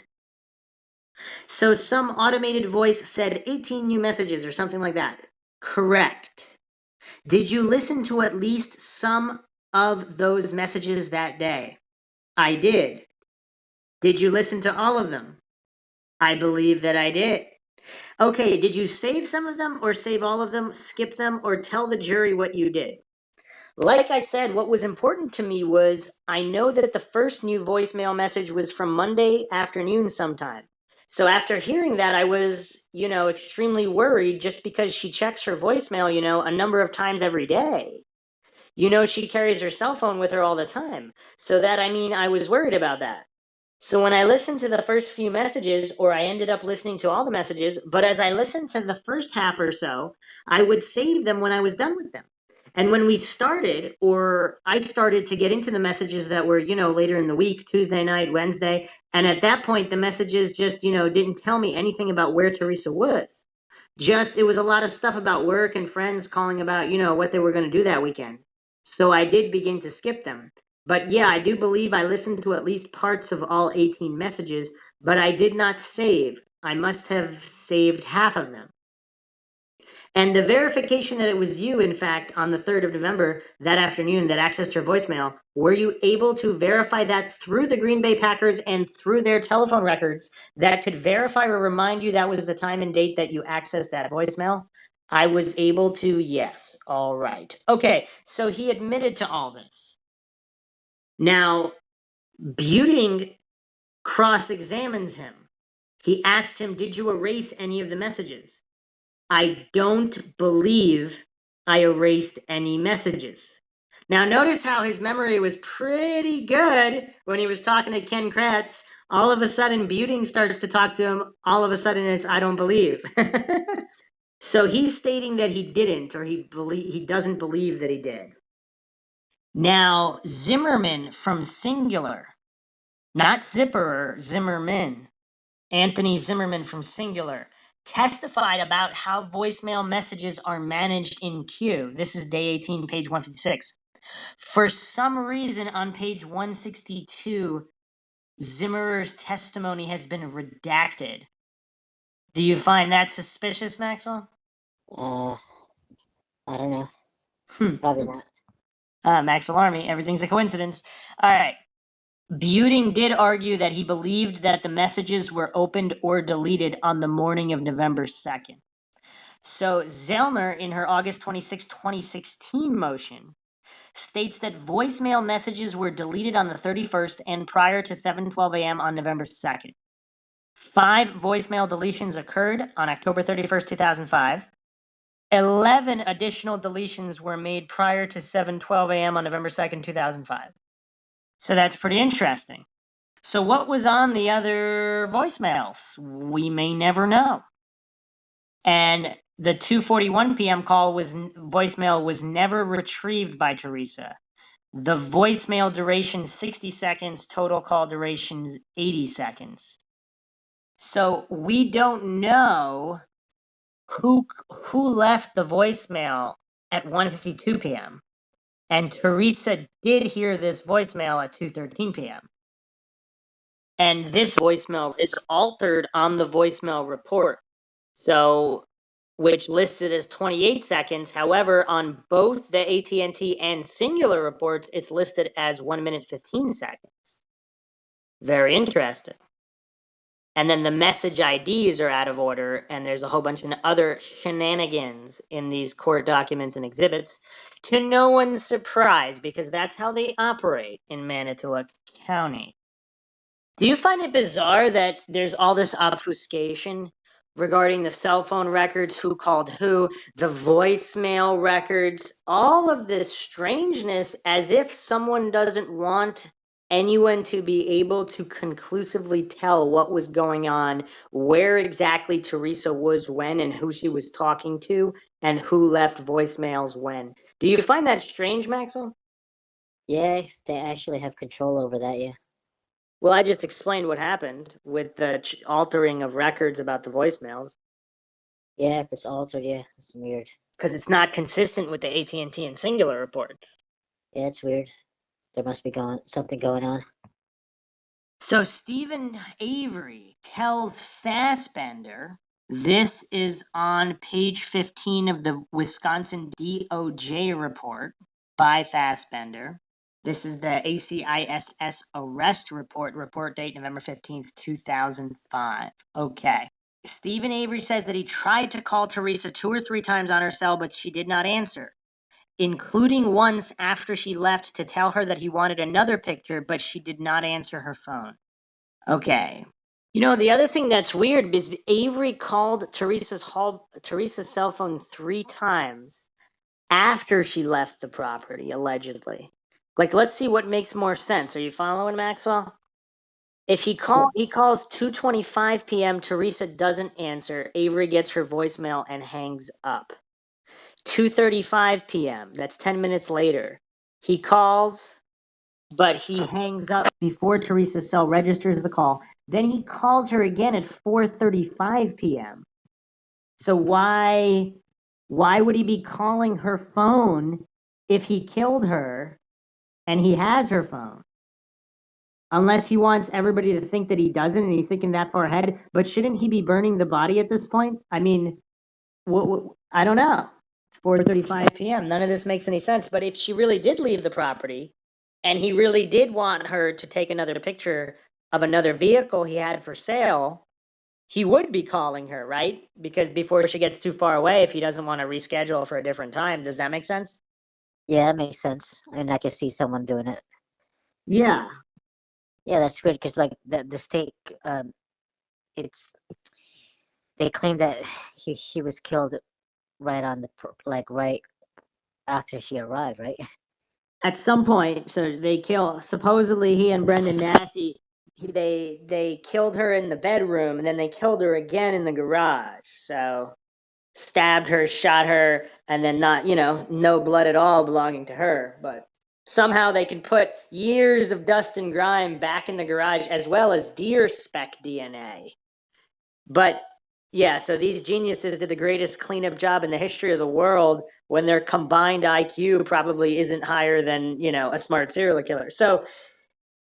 So some automated voice said 18 new messages or something like that. Correct. Did you listen to at least some of those messages that day? I did. Did you listen to all of them? I believe that I did. Okay, did you save some of them or save all of them, skip them, or tell the jury what you did? Like I said, what was important to me was I know that the first new voicemail message was from Monday afternoon sometime. So after hearing that, I was, extremely worried just because she checks her voicemail, a number of times every day. She carries her cell phone with her all the time. So I was worried about that. So when I listened to the first few messages, or I ended up listening to all the messages, but as I listened to the first half or so, I would save them when I was done with them. And when we started, or I started to get into the messages that were, later in the week, Tuesday night, Wednesday, and at that point, the messages just, didn't tell me anything about where Teresa was. Just, it was a lot of stuff about work and friends calling about, what they were going to do that weekend. So I did begin to skip them. But yeah, I do believe I listened to at least parts of all 18 messages, but I did not save. I must have saved half of them. And the verification that it was you, in fact, on the 3rd of November, that afternoon, that accessed your voicemail, were you able to verify that through the Green Bay Packers and through their telephone records that could verify or remind you that was the time and date that you accessed that voicemail? I was able to, yes. All right. Okay, so he admitted to all this. Now, Buting cross-examines him. He asks him, did you erase any of the messages? I don't believe I erased any messages. Now, notice how his memory was pretty good when he was talking to Ken Kratz. All of a sudden, Buting starts to talk to him. All of a sudden, it's I don't believe. So he's stating that he didn't, or he doesn't believe that he did. Now, Zimmerman from Singular, not Zipperer, Zimmerman, Anthony Zimmerman from Singular, testified about how voicemail messages are managed in queue. This is day 18, page 156. For some reason, on page 162, Zimmerer's testimony has been redacted. Do you find that suspicious, Maxwell? I don't know. Probably not. Maxwell Army, everything's a coincidence. All right. Buting did argue that he believed that the messages were opened or deleted on the morning of November 2nd. So Zellner, in her August 26, 2016 motion, states that voicemail messages were deleted on the 31st and prior to 7:12 a.m. on November 2nd. 5 voicemail deletions occurred on October 31st, 2005. 11 additional deletions were made prior to 7:12 a.m. on November 2nd, 2005. So that's pretty interesting. So what was on the other voicemails? We may never know. And the 2:41 p.m. voicemail was never retrieved by Teresa. The voicemail duration 60 seconds, total call duration 80 seconds. So we don't know who left the voicemail at 1:52 p.m. And Teresa did hear this voicemail at 2:13 p.m. And this voicemail is altered on the voicemail report. So, which listed as 28 seconds. However, on both the AT&T and Singular reports, it's listed as 1 minute 15 seconds. Very interesting. And then the message IDs are out of order, and there's a whole bunch of other shenanigans in these court documents and exhibits, to no one's surprise, because that's how they operate in Manitowoc County. Do you find it bizarre that there's all this obfuscation regarding the cell phone records, who called who, the voicemail records, all of this strangeness, as if someone doesn't want anyone to be able to conclusively tell what was going on, where exactly Teresa was when, and who she was talking to, and who left voicemails when? Do you find that strange, Maxwell? Yeah, they actually have control over that, yeah. Well, I just explained what happened with the altering of records about the voicemails. Yeah, if it's altered, yeah, it's weird. Because it's not consistent with the AT&T and Singular reports. Yeah, it's weird. There must be something going on. So Steven Avery tells Fassbender, this is on page 15 of the Wisconsin DOJ report by Fassbender. This is the ACISS arrest report date November 15th, 2005. Okay. Steven Avery says that he tried to call Teresa 2 or 3 times on her cell, but she did not answer, including once after she left to tell her that he wanted another picture, but she did not answer her phone. Okay. You know, the other thing that's weird is Avery called Teresa's cell phone 3 times after she left the property, allegedly. Like, let's see what makes more sense. Are you following, Maxwell? If he calls 2:25 p.m., Teresa doesn't answer. Avery gets her voicemail and hangs up. 2:35 p.m., that's 10 minutes later. He calls, but he hangs up before Teresa's cell registers the call. Then he calls her again at 4:35 p.m. So why would he be calling her phone if he killed her and he has her phone? Unless he wants everybody to think that he doesn't and he's thinking that far ahead. But shouldn't he be burning the body at this point? I mean, I don't know. It's 4:35 p.m. None of this makes any sense. But if she really did leave the property and he really did want her to take another picture of another vehicle he had for sale, he would be calling her, right? Because before she gets too far away, if he doesn't want to reschedule for a different time. Does that make sense? Yeah, that makes sense. And I can see someone doing it. Yeah. Yeah, that's weird because like the state, it's they claim that he was killed right on the right after she arrived, right? At some point, so they kill, supposedly he and Brendan Massey, they killed her in the bedroom and then they killed her again in the garage. So stabbed her, shot her, and then not, no blood at all belonging to her. But somehow they can put years of dust and grime back in the garage as well as deer speck DNA. But yeah, so these geniuses did the greatest cleanup job in the history of the world when their combined IQ probably isn't higher than, a smart serial killer. So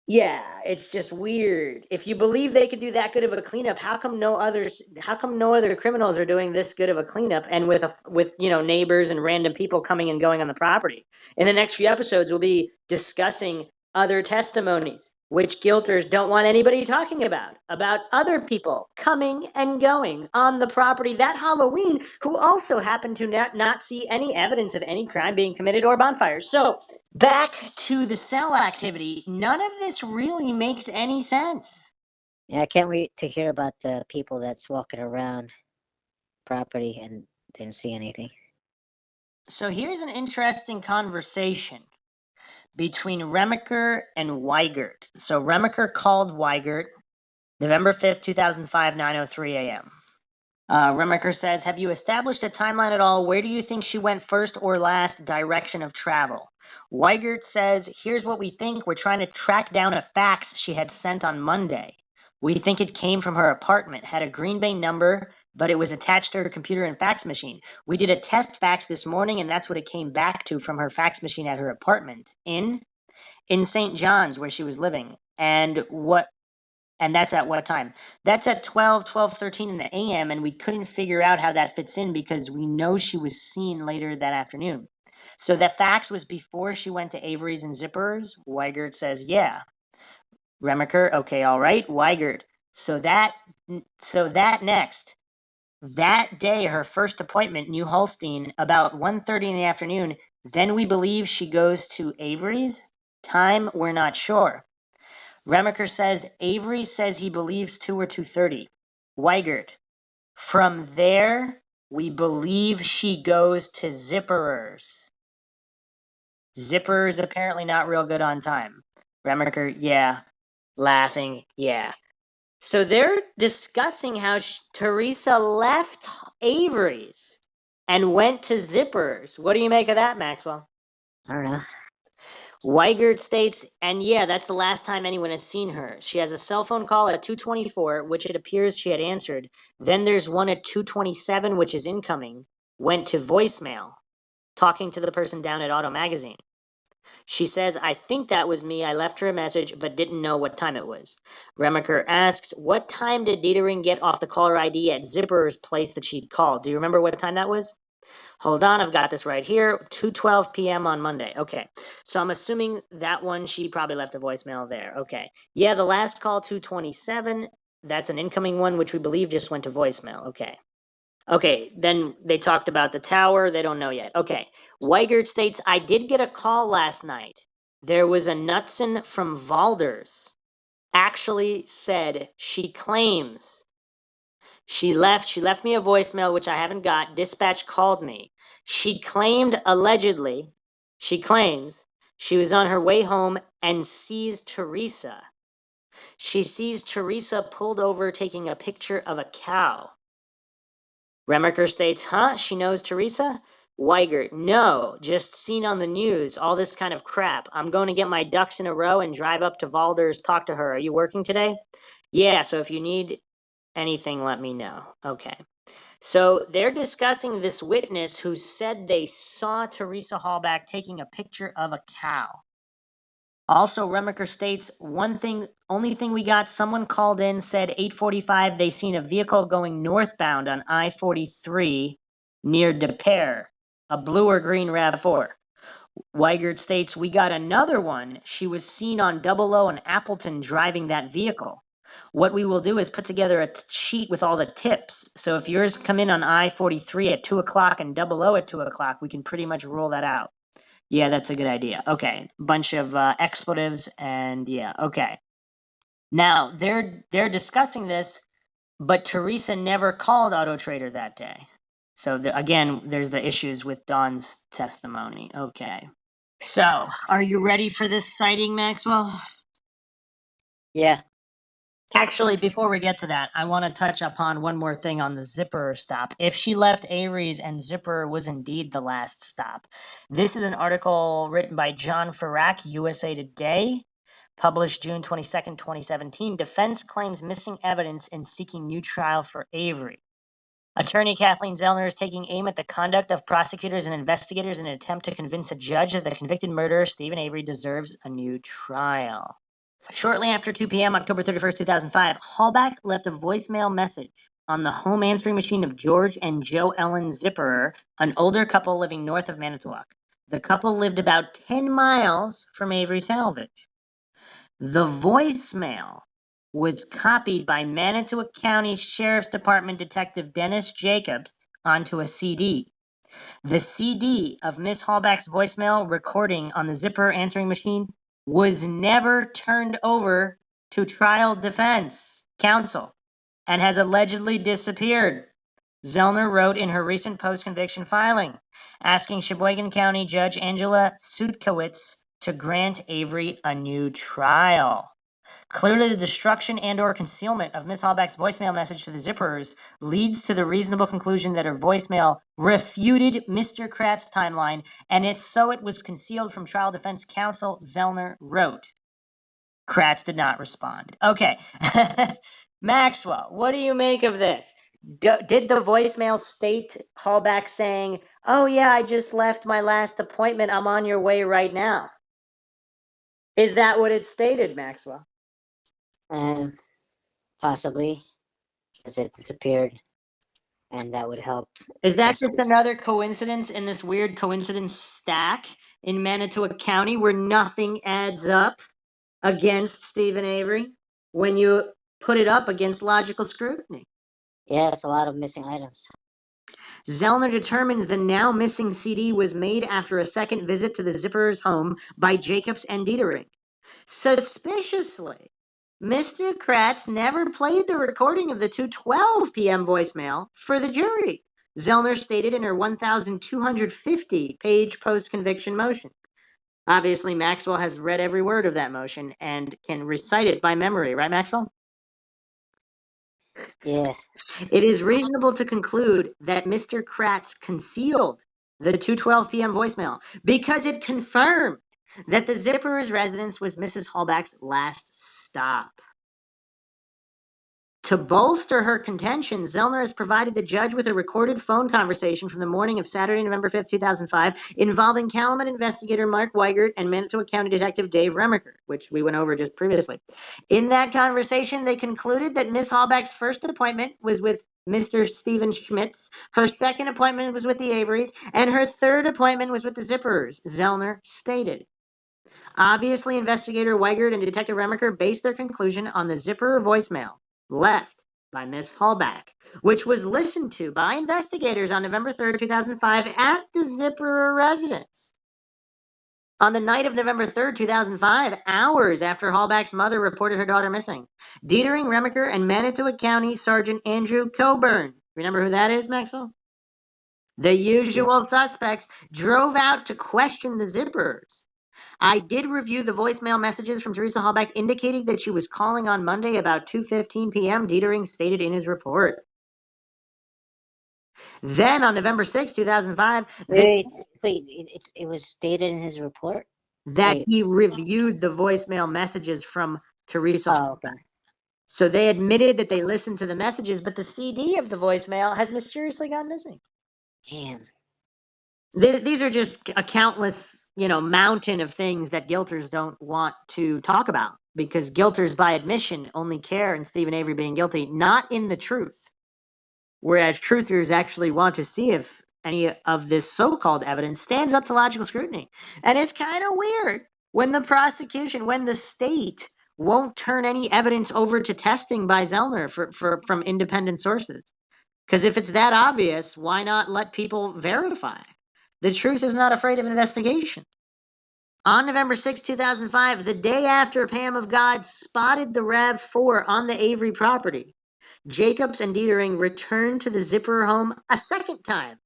yeah, it's just weird. If you believe they could do that good of a cleanup, how come no other criminals are doing this good of a cleanup and with neighbors and random people coming and going on the property? In the next few episodes, we'll be discussing other testimonies, which guilters don't want anybody talking about other people coming and going on the property that Halloween who also happened to not see any evidence of any crime being committed or bonfires. So back to the cell activity, none of this really makes any sense. Yeah, I can't wait to hear about the people that's walking around property and didn't see anything. So here's an interesting conversation between Remacher and Weigert. So Remacher called Weigert November 5th, 2005, 9:03 a.m. Remacher says, have you established a timeline at all? Where do you think she went first or last direction of travel? Weigert says, here's what we think. We're trying to track down a fax she had sent on Monday. We think it came from her apartment, had a Green Bay number, but it was attached to her computer and fax machine. We did a test fax this morning, and that's what it came back to from her fax machine at her apartment in St. John's, where she was living. And that's at what time? That's at 12:13 in the a.m., and we couldn't figure out how that fits in because we know she was seen later that afternoon. So that fax was before she went to Avery's and Zipperer's? Weigert says, yeah. Remacher, okay, all right. Weigert, so that next, that day, her first appointment, New Holstein, about 1:30 in the afternoon, then we believe she goes to Avery's? Time, we're not sure. Remacher says Avery says he believes 2 or 2:30. Weigert, from there, we believe she goes to Zipperer's. Zipperer's apparently not real good on time. Remacher, yeah. Laughing, yeah. So they're discussing how Teresa left Avery's and went to Zipperer's. What do you make of that, Maxwell? I don't know. Weigert states, and yeah, that's the last time anyone has seen her. She has a cell phone call at 2:24, which it appears she had answered. Then there's one at 2:27, which is incoming, went to voicemail, talking to the person down at Auto Magazine. She says, I think that was me. I left her a message, but didn't know what time it was. Remaker asks, what time did Dietering get off the caller ID at Zipperer's place that she'd called? Do you remember what time that was? Hold on, I've got this right here. 2:12 p.m. on Monday. Okay. So I'm assuming that one, she probably left a voicemail there. Okay. Yeah, the last call, 2:27. That's an incoming one, which we believe just went to voicemail. Okay. Okay, then they talked about the tower. They don't know yet. Okay. Weigert states, I did get a call last night. There was a Knutson from Valders. Actually said she claims she left me a voicemail, which I haven't got. Dispatch called me. She claimed, allegedly, she claims she was on her way home and sees Teresa. She sees Teresa pulled over taking a picture of a cow. Remaker states, huh? She knows Teresa? Weigert, no, just seen on the news, all this kind of crap. I'm going to get my ducks in a row and drive up to Valders, talk to her. Are you working today? Yeah, so if you need anything, let me know. Okay. So they're discussing this witness who said they saw Teresa Halbach taking a picture of a cow. Also, Remaker states only thing we got, someone called in, said 8:45, they seen a vehicle going northbound on I-43 near DePere, a blue or green RAV4. Weigert states, we got another one. She was seen on Double O and Appleton driving that vehicle. What we will do is put together a sheet with all the tips. So if yours come in on I-43 at 2 o'clock and Double O at 2 o'clock, we can pretty much rule that out. Yeah, that's a good idea. Okay, bunch of expletives and yeah, okay. Now they're discussing this, but Teresa never called Auto Trader that day. So again, there's the issues with Dawn's testimony. Okay. So, are you ready for this sighting, Maxwell? Yeah. Actually, before we get to that, I want to touch upon one more thing on the Zipperer stop. If she left Avery's and Zipperer was indeed the last stop. This is an article written by John Farrak, USA Today, published June 22nd, 2017. Defense claims missing evidence in seeking new trial for Avery. Attorney Kathleen Zellner is taking aim at the conduct of prosecutors and investigators in an attempt to convince a judge that the convicted murderer, Steven Avery, deserves a new trial. Shortly after 2 p.m., October 31st, 2005, Halbach left a voicemail message on the home answering machine of George and Joe Ellen Zipperer, an older couple living north of Manitowoc. The couple lived about 10 miles from Avery Salvage. The voicemail was copied by Manitowoc County Sheriff's Department Detective Dennis Jacobs onto a CD. The CD of Miss Halbach's voicemail recording on the Zipperer answering machine was never turned over to trial defense counsel and has allegedly disappeared. Zellner wrote in her recent post-conviction filing, asking Sheboygan County Judge Angela Sutkowitz to grant Avery a new trial. Clearly, the destruction and or concealment of Miss Halbach's voicemail message to the Zipperers leads to the reasonable conclusion that her voicemail refuted Mr. Kratz's timeline, and it was concealed from trial defense counsel, Zellner wrote. Kratz did not respond. Okay. Maxwell, what do you make of this? Did the voicemail state Halbach saying, oh yeah, I just left my last appointment, I'm on your way right now? Is that what it stated, Maxwell? Possibly, because it disappeared, and that would help. Is that just another coincidence in this weird coincidence stack in Manitowoc County where nothing adds up against Steven Avery when you put it up against logical scrutiny? Yeah, it's a lot of missing items. Zellner determined the now missing CD was made after a second visit to the Zipperer's home by Jacobs and Dietering. Suspiciously, Mr. Kratz never played the recording of the 2:12 p.m. voicemail for the jury, Zellner stated in her 1,250-page post-conviction motion. Obviously, Maxwell has read every word of that motion and can recite it by memory, right, Maxwell? Yeah. It is reasonable to conclude that Mr. Kratz concealed the 2:12 p.m. voicemail because it confirmed that the Zipperer's residence was Mrs. Halbach's last stop. To bolster her contention, Zellner has provided the judge with a recorded phone conversation from the morning of Saturday, November 5th, 2005, involving Calumet investigator Mark Weigert and Manitowoc County Detective Dave Remaker, which we went over just previously. In that conversation, they concluded that Miss Halbach's first appointment was with Mr. Steven Schmitz, her second appointment was with the Averys, and her third appointment was with the Zipperers, Zellner stated. Obviously, investigator Weigert and Detective Remaker based their conclusion on the Zipperer voicemail left by Miss Halbach, which was listened to by investigators on November 3rd, 2005 at the Zipperer residence. On the night of November 3rd, 2005, hours after Halbach's mother reported her daughter missing, Dietering Remaker and Manitowoc County Sergeant Andrew Coburn, remember who that is, Maxwell? The usual suspects drove out to question the Zipperers. I did review the voicemail messages from Teresa Halbach indicating that she was calling on Monday about 2:15 p.m., Dietering stated in his report. Then on November 6, 2005, Wait, it was stated in his report? that Wait. he reviewed the voicemail messages from Teresa Oh, Halbach. okay. So they admitted that they listened to the messages, but the CD of the voicemail has mysteriously gone missing. Damn. These are just a countless, mountain of things that guilters don't want to talk about, because guilters by admission only care in Steven Avery being guilty, not in the truth. Whereas truthers actually want to see if any of this so-called evidence stands up to logical scrutiny. And it's kind of weird when the state won't turn any evidence over to testing by Zellner from independent sources. Because if it's that obvious, why not let people verify? The truth is not afraid of investigation. On November 6, 2005, the day after Pam of God spotted the RAV4 on the Avery property, Jacobs and Dietering returned to the Zipperer home a second time.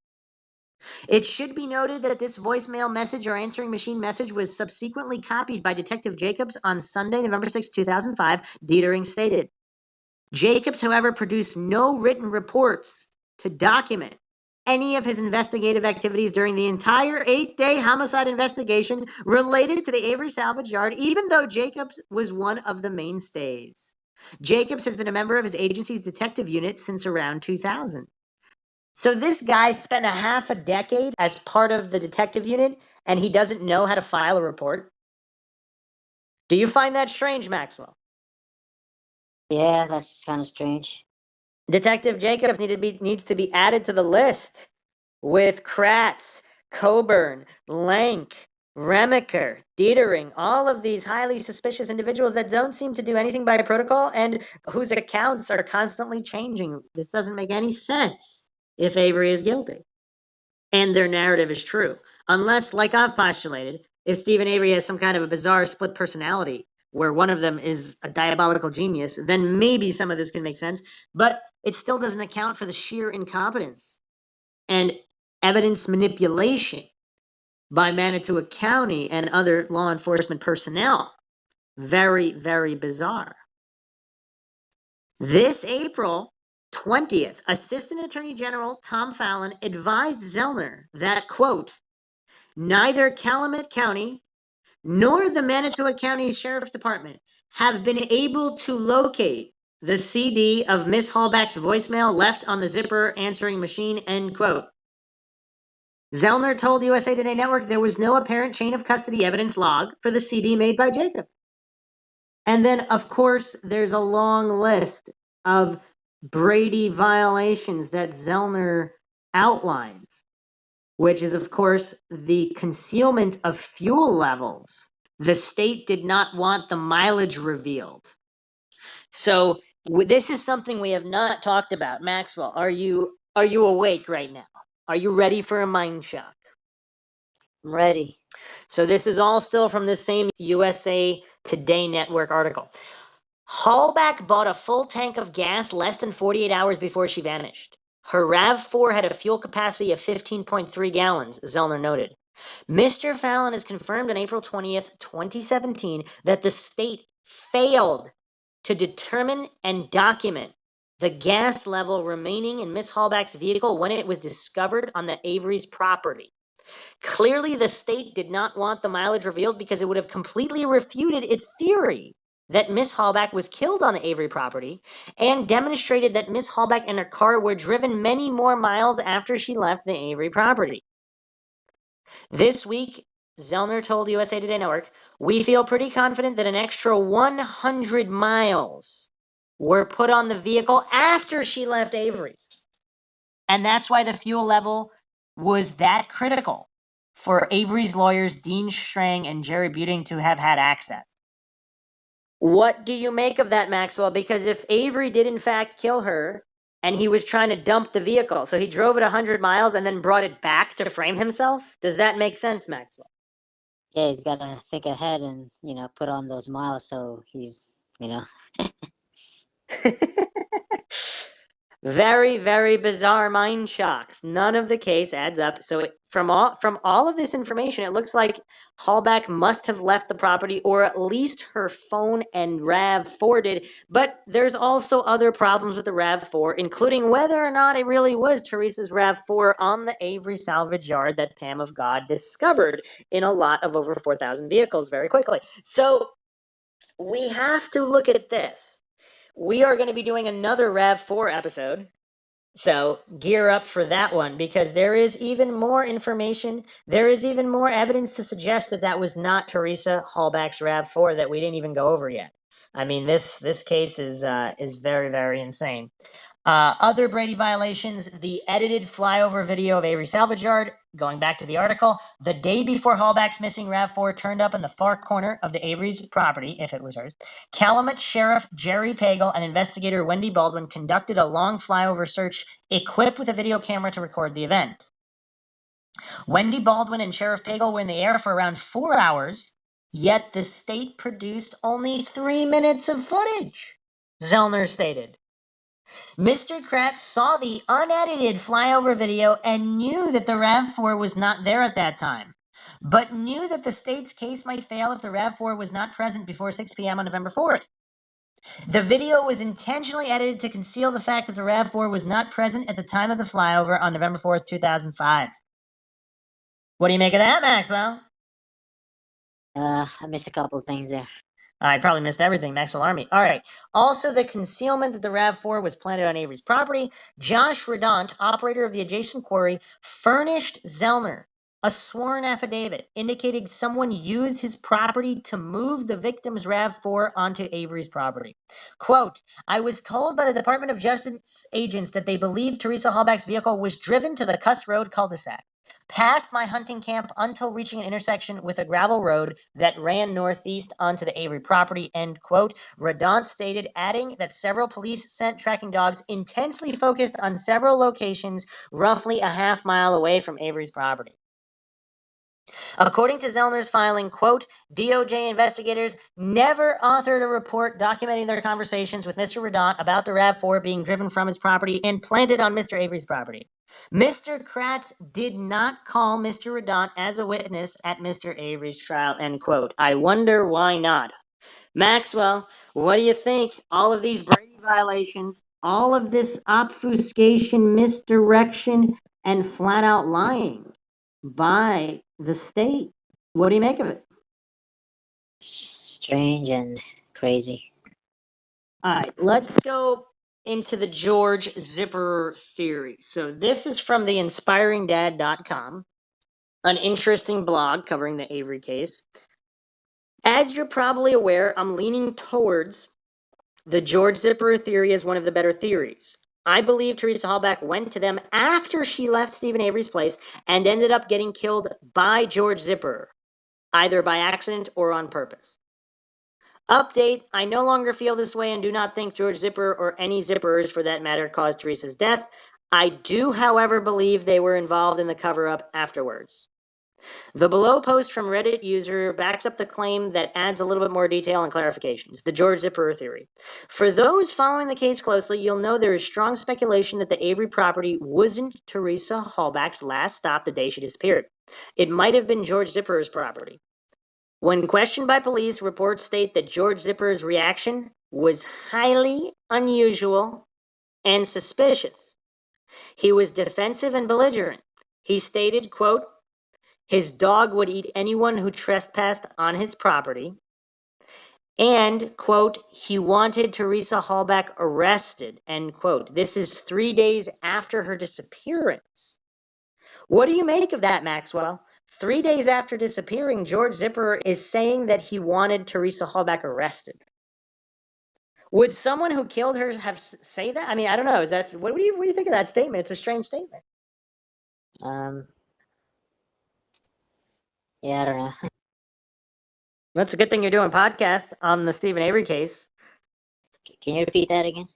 It should be noted that this voicemail message or answering machine message was subsequently copied by Detective Jacobs on Sunday, November 6, 2005, Dietering stated. Jacobs, however, produced no written reports to document any of his investigative activities during the entire 8-day homicide investigation related to the Avery Salvage Yard, even though Jacobs was one of the mainstays. Jacobs has been a member of his agency's detective unit since around 2000. So this guy spent a half a decade as part of the detective unit, and he doesn't know how to file a report? Do you find that strange, Maxwell? Yeah, that's kind of strange. Detective Jacobs needs to be added to the list with Kratz, Coburn, Lank, Remaker, Dietering, all of these highly suspicious individuals that don't seem to do anything by protocol and whose accounts are constantly changing. This doesn't make any sense if Avery is guilty and their narrative is true. Unless, like I've postulated, if Steven Avery has some kind of a bizarre split personality where one of them is a diabolical genius, then maybe some of this can make sense, but it still doesn't account for the sheer incompetence and evidence manipulation by Manitowoc County and other law enforcement personnel. Very, very bizarre. This April 20th, Assistant Attorney General Tom Fallon advised Zellner that, quote, neither Calumet County nor the Manitowoc County Sheriff's Department have been able to locate the CD of Miss Halbach's voicemail left on the Zipperer answering machine, end quote. Zellner told USA Today Network there was no apparent chain of custody evidence log for the CD made by Jacob. And then, of course, there's a long list of Brady violations that Zellner outlines, which is, of course, the concealment of fuel levels. The state did not want the mileage revealed. So this is something we have not talked about. Maxwell, are you awake right now? Are you ready for a mind shock? I'm ready. So this is all still from the same USA Today Network article. Halbach bought a full tank of gas less than 48 hours before she vanished. Her RAV4 had a fuel capacity of 15.3 gallons, Zellner noted. Mr. Fallon has confirmed on April 20th, 2017, that the state failed to determine and document the gas level remaining in Miss Halbach's vehicle when it was discovered on the Avery's property. Clearly, the state did not want the mileage revealed because it would have completely refuted its theory that Miss Halbach was killed on the Avery property and demonstrated that Miss Halbach and her car were driven many more miles after she left the Avery property. This week, Zellner told USA Today Network, "We feel pretty confident that an extra 100 miles were put on the vehicle after she left Avery's. And that's why the fuel level was that critical for Avery's lawyers, Dean Strang and Jerry Buting, to have had access." What do you make of that, Maxwell? Because if Avery did in fact kill her and he was trying to dump the vehicle, so he drove it 100 miles and then brought it back to frame himself, does that make sense, Maxwell? Yeah, he's got to think ahead and, put on those miles so he's, Very, very bizarre mind shocks. None of the case adds up. So from all of this information, it looks like Halbach must have left the property, or at least her phone and RAV4 did. But there's also other problems with the RAV4, including whether or not it really was Teresa's RAV4 on the Avery Salvage Yard that Pam of God discovered in a lot of over 4,000 vehicles very quickly. So we have to look at this. We are going to be doing another RAV4 episode, so gear up for that one, because there is even more information. There is even more evidence to suggest that that was not Teresa Halbach's RAV4 that we didn't even go over yet. I mean, this case is very, very insane. Other Brady violations: the edited flyover video of Avery Salvage Yard. Going back to the article, the day before Halbach's missing RAV4 turned up in the far corner of the Avery's property, if it was hers, Calumet Sheriff Jerry Pagel and investigator Wendy Baldwin conducted a long flyover search equipped with a video camera to record the event. Wendy Baldwin and Sheriff Pagel were in the air for around 4 hours, yet the state produced only 3 minutes of footage, Zellner stated. Mr. Kratz saw the unedited flyover video and knew that the RAV4 was not there at that time, but knew that the state's case might fail if the RAV4 was not present before 6 p.m. on November 4th. The video was intentionally edited to conceal the fact that the RAV4 was not present at the time of the flyover on November 4th, 2005. What do you make of that, Maxwell? I missed a couple of things there. I probably missed everything, Maxwell Army. All right. Also, the concealment that the RAV4 was planted on Avery's property. Josh Redant, operator of the adjacent quarry, furnished Zellner a sworn affidavit indicating someone used his property to move the victim's RAV4 onto Avery's property. Quote, "I was told by the Department of Justice agents that they believed Teresa Halbach's vehicle was driven to the Cuss Road cul-de-sac, past my hunting camp until reaching an intersection with a gravel road that ran northeast onto the Avery property," end quote. Redant stated, adding that several police scent tracking dogs intensely focused on several locations roughly a half mile away from Avery's property. According to Zellner's filing, quote, "DOJ investigators never authored a report documenting their conversations with Mr. Redant about the RAV4 being driven from his property and planted on Mr. Avery's property. Mr. Kratz did not call Mr. Redant as a witness at Mr. Avery's trial," end quote. I wonder why not. Maxwell, what do you think? All of these Brady violations, all of this obfuscation, misdirection, and flat out lying by the state. What do you make of it? Strange and crazy. All right, let's go into the George Zipperer theory. So this is from the inspiringdad.com, an interesting blog covering the Avery case. As you're probably aware, I'm leaning towards the George Zipperer theory as one of the better theories. I believe Teresa Halbach went to them after she left Steven Avery's place and ended up getting killed by George Zipperer, either by accident or on purpose. Update, I no longer feel this way and do not think George Zipperer or any Zipperers for that matter caused Teresa's death. I do, however, believe they were involved in the cover-up afterwards. The below post from Reddit user backs up the claim that adds a little bit more detail and clarifications, the George Zipperer theory. For those following the case closely, you'll know there is strong speculation that the Avery property wasn't Teresa Halbach's last stop the day she disappeared. It might have been George Zipperer's property. When questioned by police, reports state that George Zipperer's reaction was highly unusual and suspicious. He was defensive and belligerent. He stated, quote, his dog would eat anyone who trespassed on his property, and, quote, he wanted Teresa Halbach arrested, end quote. This is 3 days after her disappearance. What do you make of that, Maxwell? 3 days after disappearing, George Zipperer is saying that he wanted Teresa Halbach arrested. Would someone who killed her have say that? I mean, I don't know. Is that what do you think of that statement? It's a strange statement. Yeah, I don't know. That's a good thing you're doing a podcast on the Steven Avery case. Can you repeat that again?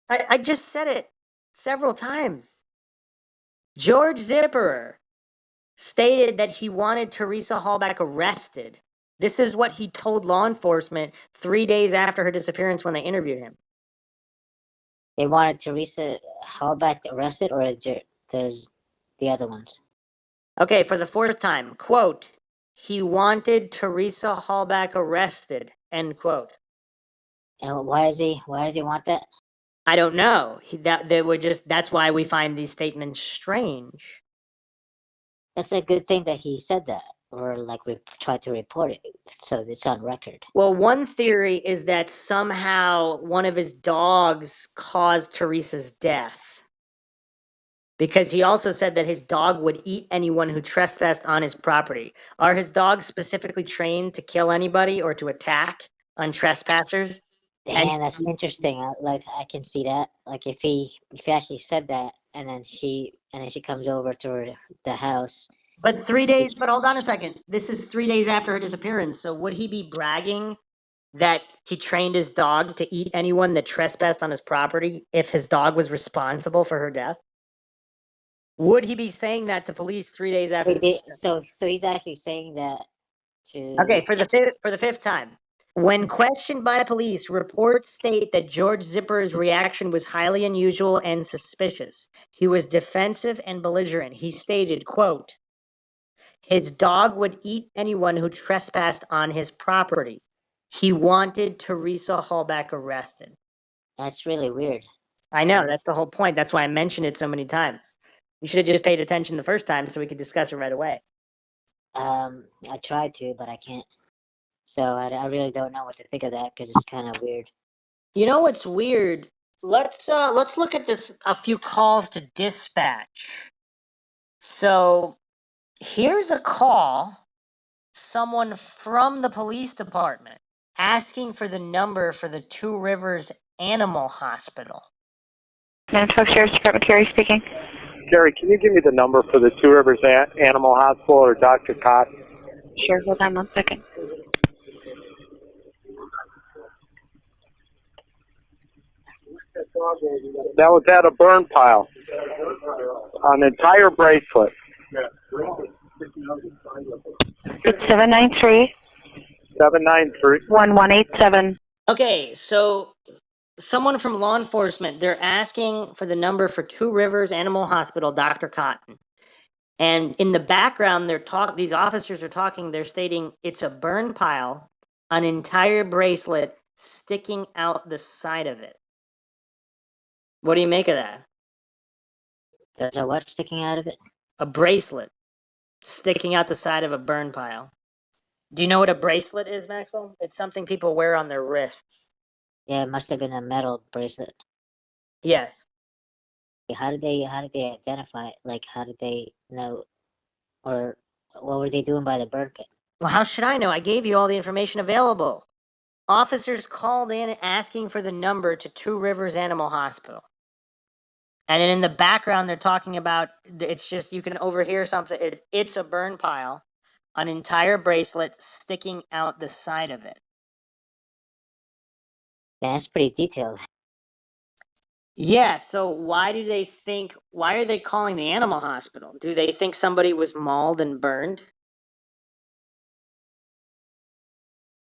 I just said it several times. George Zipperer stated that he wanted Teresa Halbach arrested. This is what he told law enforcement 3 days after her disappearance when they interviewed him. They wanted Teresa Halbach arrested, or there's the other ones? Okay, for the fourth time, quote, he wanted Teresa Halbach arrested, end quote. And why does he want that? I don't know. That's why we find these statements strange. That's a good thing that he said that, or like we tried to report it, so it's on record. Well, one theory is that somehow one of his dogs caused Teresa's death. Because he also said that his dog would eat anyone who trespassed on his property. Are his dogs specifically trained to kill anybody or to attack on trespassers? Damn, that's interesting. I can see that. Like if he actually said that, and then she comes over to the house. But 3 days, but hold on a second. This is 3 days after her disappearance. So would he be bragging that he trained his dog to eat anyone that trespassed on his property if his dog was responsible for her death? Would he be saying that to police 3 days after? So he's actually saying that to. Okay, for the fifth time. When questioned by police, reports state that George Zipperer's reaction was highly unusual and suspicious. He was defensive and belligerent. He stated, quote, his dog would eat anyone who trespassed on his property. He wanted Teresa Halbach arrested. That's really weird. I know, that's the whole point. That's why I mentioned it so many times. You should have just paid attention the first time so we could discuss it right away. I tried to, but I can't. So I really don't know what to think of that because it's kind of weird. You know what's weird? Let's look at a few calls to dispatch. So here's a call, someone from the police department asking for the number for the Two Rivers Animal Hospital. MINDSHOCK Sheriff's Department, Carrie speaking. Gary, can you give me the number for the Two Rivers Animal Hospital or Dr. Cox? Sure, hold on 1 second. That was at a burn pile. An entire bracelet. It's 793. 793. 1187. Okay, so someone from law enforcement, they're asking for the number for Two Rivers Animal Hospital, Dr. Cotton. And in the background, these officers are talking, they're stating it's a burn pile, an entire bracelet sticking out the side of it. What do you make of that? There's a what sticking out of it? A bracelet sticking out the side of a burn pile. Do you know what a bracelet is, Maxwell? It's something people wear on their wrists. Yeah, it must have been a metal bracelet. Yes. How did they identify it? Like, how did they know, or what were they doing by the burn pit? Well, how should I know? I gave you all the information available. Officers called in asking for the number to Two Rivers Animal Hospital. And then in the background, they're talking about, it's just, you can overhear something. It's a burn pile, an entire bracelet sticking out the side of it. Yeah, that's pretty detailed. Yeah, so why are they calling the animal hospital? Do they think somebody was mauled and burned?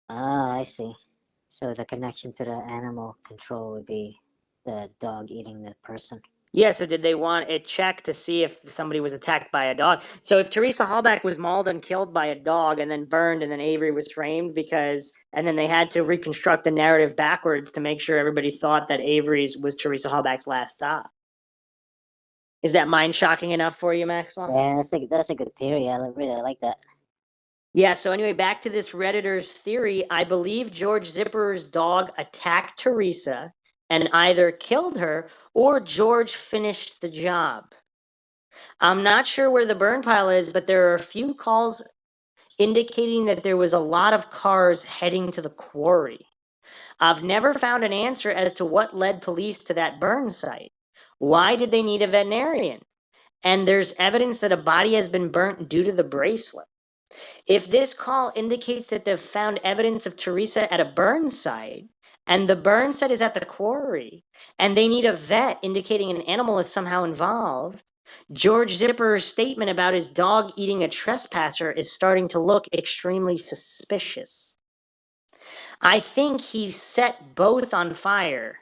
Ah, I see. So the connection to the animal control would be the dog eating the person. Yeah, so did they want it checked to see if somebody was attacked by a dog? So if Teresa Halbach was mauled and killed by a dog and then burned and then Avery was framed and then they had to reconstruct the narrative backwards to make sure everybody thought that Avery's was Teresa Halbach's last stop. Is that mind-shocking enough for you, Maxwell? Yeah, that's a good theory. I really like that. Yeah, so anyway, back to this Redditor's theory. I believe George Zipperer's dog attacked Teresa and either killed her or George finished the job. I'm not sure where the burn pile is, but there are a few calls indicating that there was a lot of cars heading to the quarry. I've never found an answer as to what led police to that burn site. Why did they need a veterinarian? And there's evidence that a body has been burnt due to the bracelet. If this call indicates that they've found evidence of Teresa at a burn site, and the burn site is at the quarry, and they need a vet indicating an animal is somehow involved, George Zipperer's statement about his dog eating a trespasser is starting to look extremely suspicious. I think he set both on fire,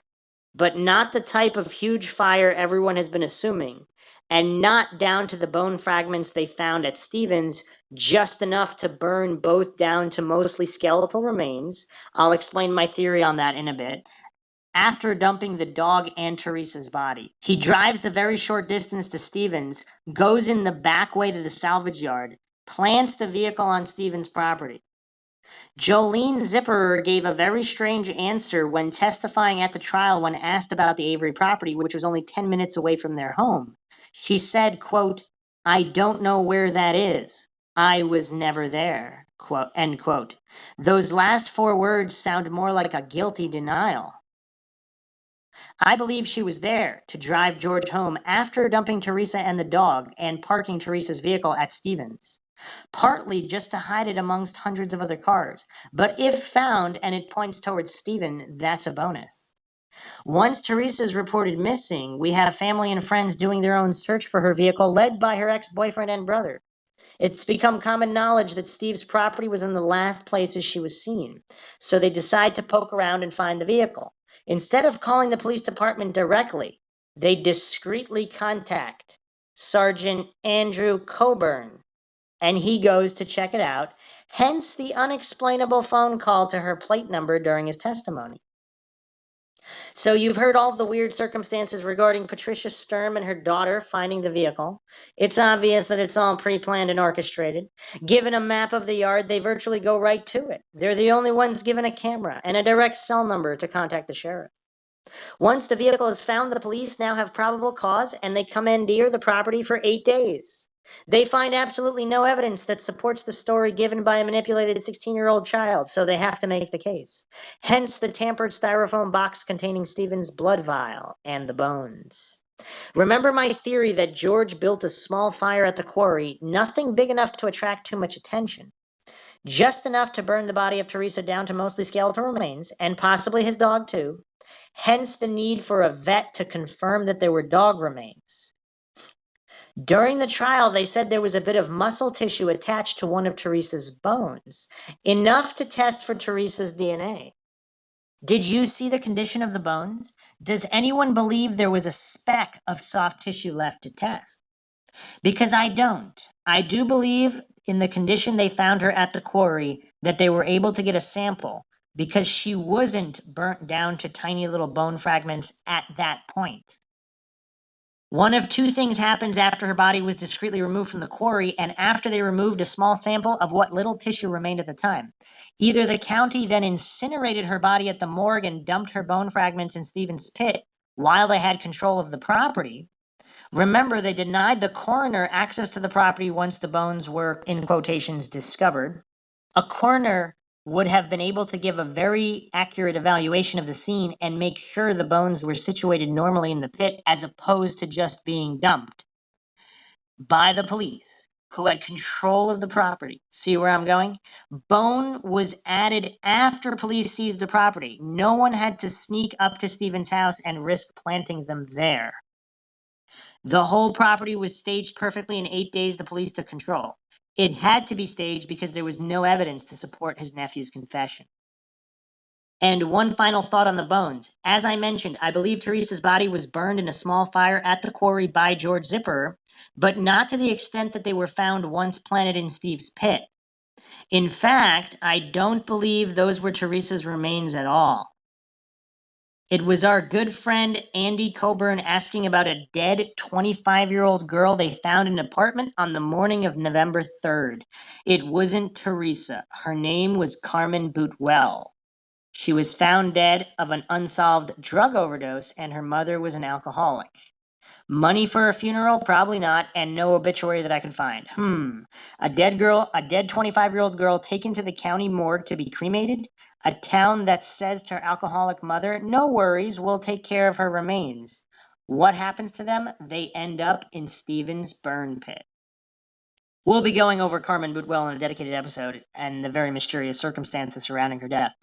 but not the type of huge fire everyone has been assuming, and not down to the bone fragments they found at Stevens, just enough to burn both down to mostly skeletal remains. I'll explain my theory on that in a bit. After dumping the dog and Teresa's body, he drives the very short distance to Stevens, goes in the back way to the salvage yard, plants the vehicle on Stevens' property. Jolene Zipperer gave a very strange answer when testifying at the trial when asked about the Avery property, which was only 10 minutes away from their home. She said, quote, "I don't know where that is. I was never there," quote, end quote. Those last 4 words sound more like a guilty denial. I believe she was there to drive George home after dumping Teresa and the dog and parking Teresa's vehicle at Stevens, partly just to hide it amongst hundreds of other cars. But if found and it points towards Steven, that's a bonus. Once Teresa is reported missing, we have family and friends doing their own search for her vehicle, led by her ex-boyfriend and brother. It's become common knowledge that Steve's property was in the last places she was seen, so they decide to poke around and find the vehicle. Instead of calling the police department directly, they discreetly contact Sergeant Andrew Coburn, and he goes to check it out, hence the unexplainable phone call to her plate number during his testimony. So you've heard all of the weird circumstances regarding Patricia Sturm and her daughter finding the vehicle. It's obvious that it's all pre-planned and orchestrated. Given a map of the yard, they virtually go right to it. They're the only ones given a camera and a direct cell number to contact the sheriff. Once the vehicle is found, the police now have probable cause, and they commandeer the property for 8 days. They find absolutely no evidence that supports the story given by a manipulated 16-year-old child, so they have to make the case. Hence the tampered styrofoam box containing Stephen's blood vial and the bones. Remember my theory that George built a small fire at the quarry, nothing big enough to attract too much attention, just enough to burn the body of Teresa down to mostly skeletal remains, and possibly his dog too. Hence the need for a vet to confirm that there were dog remains. During the trial, they said there was a bit of muscle tissue attached to one of Teresa's bones, enough to test for Teresa's DNA. Did you see the condition of the bones? Does anyone believe there was a speck of soft tissue left to test? Because I don't. I do believe in the condition they found her at the quarry that they were able to get a sample because she wasn't burnt down to tiny little bone fragments at that point. One of 2 things happens after her body was discreetly removed from the quarry and after they removed a small sample of what little tissue remained at the time. Either the county then incinerated her body at the morgue and dumped her bone fragments in Stevens' pit while they had control of the property. Remember, they denied the coroner access to the property once the bones were, in quotations, discovered. A coroner would have been able to give a very accurate evaluation of the scene and make sure the bones were situated normally in the pit as opposed to just being dumped by the police who had control of the property. See where I'm going? Bone was added after police seized the property. No one had to sneak up to Stephen's house and risk planting them there. The whole property was staged perfectly in 8 days the police took control. It had to be staged because there was no evidence to support his nephew's confession. And one final thought on the bones. As I mentioned, I believe Teresa's body was burned in a small fire at the quarry by George Zipperer, but not to the extent that they were found once planted in Steve's pit. In fact, I don't believe those were Teresa's remains at all. It was our good friend Andy Coburn asking about a dead 25-year-old girl they found in an apartment on the morning of November 3rd. It wasn't Teresa. Her name was Carmen Bootwell. She was found dead of an unsolved drug overdose, and her mother was an alcoholic. Money for a funeral? Probably not, and no obituary that I could find. A dead 25-year-old girl taken to the county morgue to be cremated? A town that says to her alcoholic mother, no worries, we'll take care of her remains. What happens to them? They end up in Steven's burn pit. We'll be going over Carmen Bootwell in a dedicated episode and the very mysterious circumstances surrounding her death.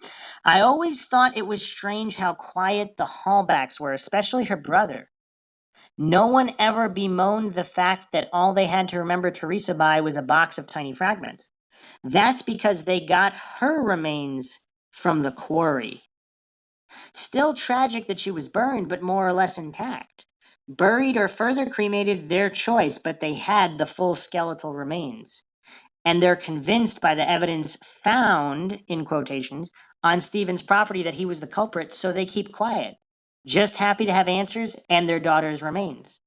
I always thought it was strange how quiet the Halbachs were, especially her brother. No one ever bemoaned the fact that all they had to remember Teresa by was a box of tiny fragments. That's because they got her remains from the quarry. Still tragic that she was burned, but more or less intact. Buried or further cremated, their choice, but they had the full skeletal remains. And they're convinced by the evidence found, in quotations, on Steven's property that he was the culprit, so they keep quiet. Just happy to have answers and their daughter's remains.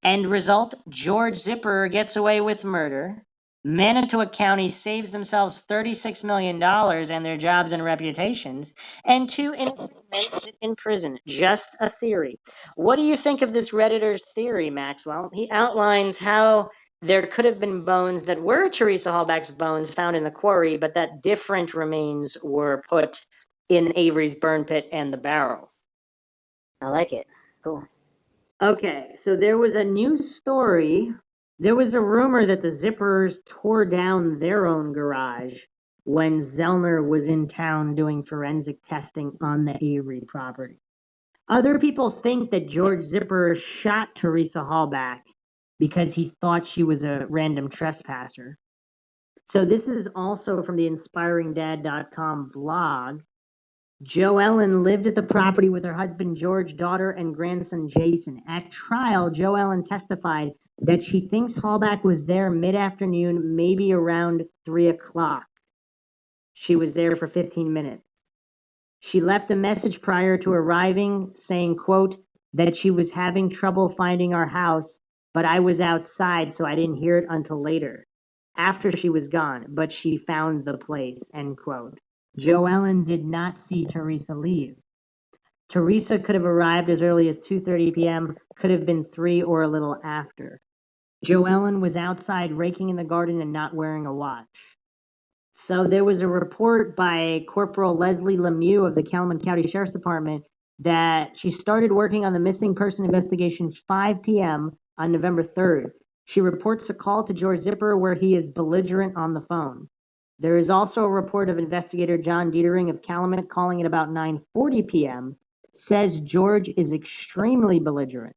End result, George Zipperer gets away with murder. Manitowoc County saves themselves $36 million and their jobs and reputations, and 2 innocent men sit in prison. Just a theory. What do you think of this Redditor's theory, Maxwell? He outlines how there could have been bones that were Teresa Halbach's bones found in the quarry, but that different remains were put in Avery's burn pit and the barrels. I like it. Cool. Okay, so there was a news story. There was a rumor that the Zipperers tore down their own garage when Zellner was in town doing forensic testing on the Avery property. Other people think that George Zipperer shot Teresa Halbach because he thought she was a random trespasser. So this is also from the inspiringdad.com blog. Jo Ellen lived at the property with her husband George, daughter, and grandson Jason. At trial, Jo Ellen testified that she thinks Halbach was there mid-afternoon, maybe around 3 o'clock. She was there for 15 minutes. She left a message prior to arriving saying, quote, that she was having trouble finding our house, but I was outside, so I didn't hear it until later, after she was gone, but she found the place, end quote. Jo Ellen did not see Teresa leave. Teresa could have arrived as early as 2:30 p.m., could have been 3 or a little after. Jo Ellen was outside raking in the garden and not wearing a watch. So there was a report by Corporal Leslie Lemieux of the Calumet County Sheriff's Department that she started working on the missing person investigation 5 p.m. on November 3rd. She reports a call to George Zipperer where he is belligerent on the phone. There is also a report of investigator John Dietering of Calumet calling at about 9:40 p.m., says George is extremely belligerent.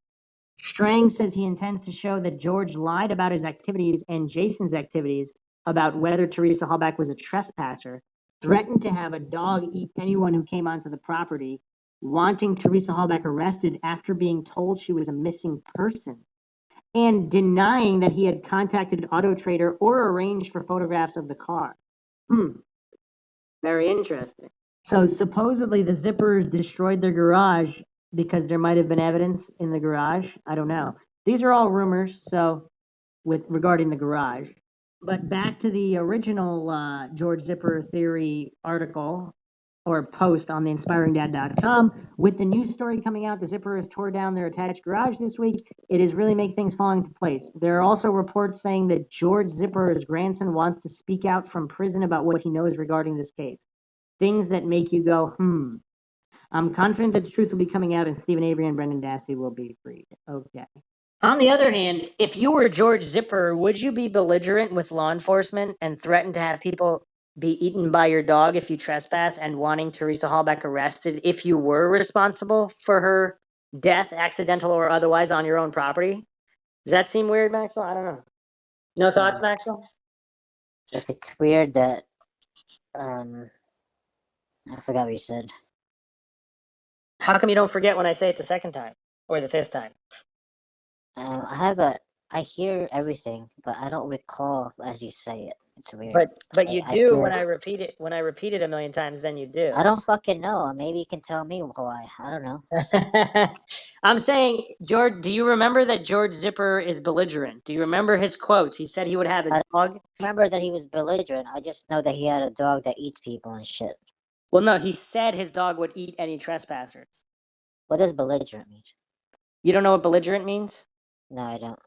Strang says he intends to show that George lied about his activities and Jason's activities about whether Teresa Halbach was a trespasser, threatened to have a dog eat anyone who came onto the property, wanting Teresa Halbach arrested after being told she was a missing person, and denying that he had contacted Auto Trader or arranged for photographs of the car. Very interesting. So supposedly the Zipperers destroyed their garage because there might have been evidence in the garage. I don't know. These are all rumors, so regarding the garage. But back to the original George Zipperer theory article or post on the inspiringdad.com. With the news story coming out, the Zipperers tore down their attached garage this week. It has really made things fall into place. There are also reports saying that George Zipperer's grandson wants to speak out from prison about what he knows regarding this case. Things that make you go, I'm confident that the truth will be coming out and Steven Avery and Brendan Dassey will be freed. Okay. On the other hand, if you were George Zipperer, would you be belligerent with law enforcement and threaten to have people be eaten by your dog if you trespass and wanting Teresa Halbach arrested if you were responsible for her death, accidental or otherwise, on your own property? Does that seem weird, Maxwell? I don't know. No thoughts, Maxwell? If it's weird that, I forgot what you said. How come you don't forget when I say it the second time or the fifth time? I hear everything, but I don't recall as you say it. It's weird. But you I do feel- when I repeat it. When I repeat it a million times, then you do. I don't fucking know. Maybe you can tell me why. I don't know. I'm saying, George, do you remember that George Zipperer is belligerent? Do you remember his quotes? He said he would have his I dog. remember that he was belligerent. I just know that he had a dog that eats people and shit. Well, no, he said his dog would eat any trespassers. What does belligerent mean? You don't know what belligerent means? No, I don't.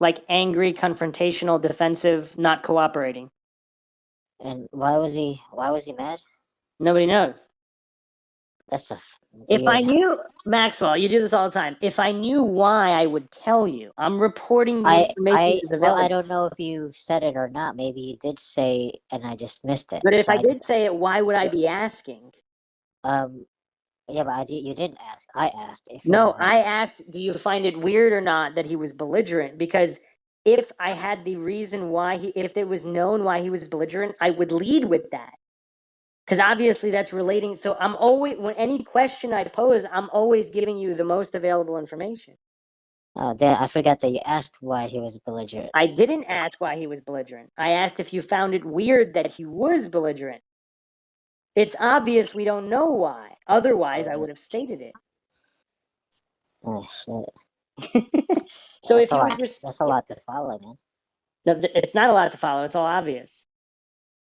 Like angry, confrontational, defensive, not cooperating. And why was he mad? Nobody knows. That's a If I weird. knew, Maxwell, you do this all the time. If I knew why, I would tell you. I'm reporting the information that's Well, available. I don't know if you said it or not. Maybe you did say, and I just missed it. But if So I did just, say it, why would I be asking? yeah, but you didn't ask. I asked if it No, was I asked, do you find it weird or not that he was belligerent? Because if I had the reason why if it was known why he was belligerent, I would lead with that. Because obviously that's relating. So I'm always, when any question I pose, I'm always giving you the most available information. Then I forgot that you asked why he was belligerent. I didn't ask why he was belligerent. I asked if you found it weird that he was belligerent. It's obvious we don't know why. Otherwise, I would have stated it. Oh shit. So That's if a you lot. would just, That's a lot to follow, man. no, it's not a lot to follow. It's all obvious.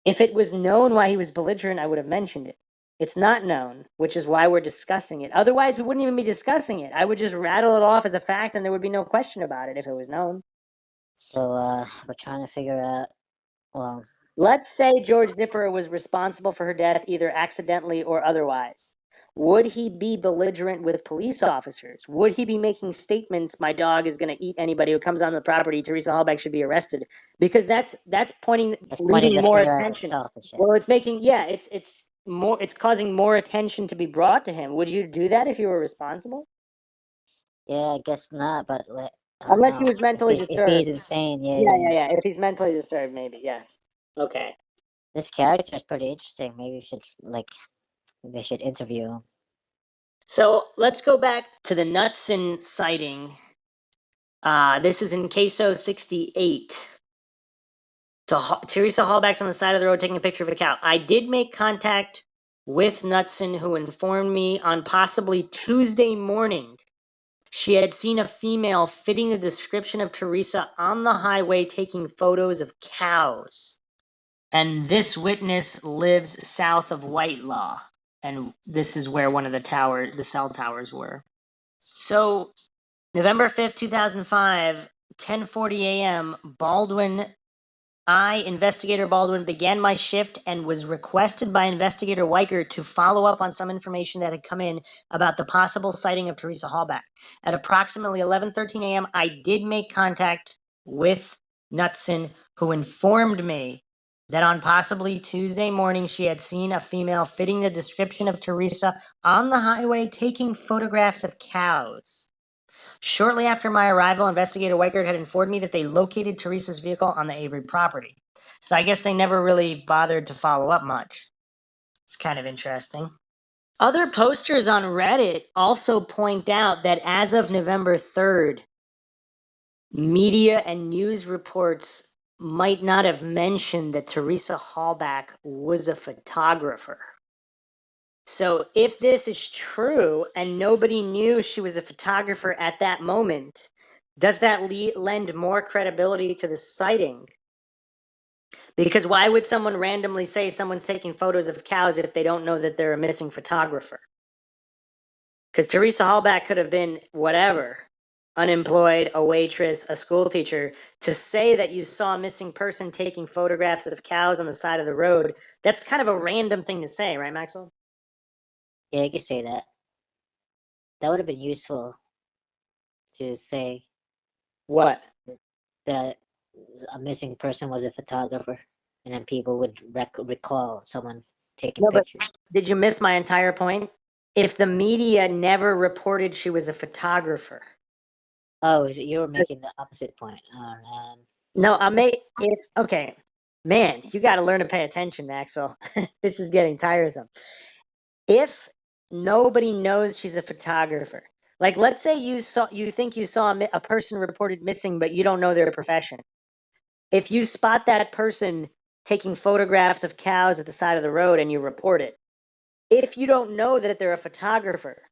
If it was known why he was belligerent, I would have mentioned it. It's not known, which is why we're discussing it. Otherwise, we wouldn't even be discussing it. I would just rattle it off as a fact and there would be no question about it if it was known. So we're trying to figure out. Well, Let's say George Zipperer was responsible for her death either accidentally or otherwise. Would he be belligerent with police officers? Would he be making statements, my dog is going to eat anybody who comes on the property, Teresa Halbach should be arrested? Because that's pointing, that's pointing leading the more finger at attention. itself and shit. Well, it's making, yeah, it's more, it's causing more attention to be brought to him. Would you do that if you were responsible? Yeah, I guess not. But I don't Unless he know. was mentally If disturbed. he's insane, yeah. Yeah. If he's mentally disturbed, maybe, yes. Okay. This character is pretty interesting. Maybe they should interview him. So let's go back to the Knutson sighting. This is in Queso 68. Teresa Halbach's on the side of the road taking a picture of a cow. I did make contact with Knutson, who informed me on possibly Tuesday morning she had seen a female fitting the description of Teresa on the highway taking photos of cows. And this witness lives south of Whitelaw. And this is where one of the cell towers were. So, November 5th, 2005, 10:40 a.m., Investigator Baldwin, began my shift and was requested by Investigator Weicker to follow up on some information that had come in about the possible sighting of Teresa Halbach. At approximately 11:13 a.m., I did make contact with Knutson, who informed me that on possibly Tuesday morning she had seen a female fitting the description of Teresa on the highway taking photographs of cows. Shortly after my arrival, Investigator Weickert had informed me that they located Teresa's vehicle on the Avery property. So I guess they never really bothered to follow up much. It's kind of interesting. Other posters on Reddit also point out that as of November 3rd, media and news reports might not have mentioned that Teresa Halbach was a photographer. So if this is true and nobody knew she was a photographer at that moment, does that lend more credibility to the sighting? Because why would someone randomly say someone's taking photos of cows if they don't know that they're a missing photographer? Because Teresa Halbach could have been whatever, unemployed, a waitress, a school teacher. To say that you saw a missing person taking photographs of cows on the side of the road, that's kind of a random thing to say, right, Maxwell? Yeah, you could say that. That would have been useful to say What? that a missing person was a photographer, and then people would recall someone taking No, but pictures. did you miss my entire point? If the media never reported she was a photographer. Oh, you were making the opposite point. No, okay. Man, you got to learn to pay attention, Maxwell. This is getting tiresome. If nobody knows she's a photographer, like let's say you think you saw a person reported missing, but you don't know their profession. If you spot that person taking photographs of cows at the side of the road and you report it. If you don't know that they're a photographer,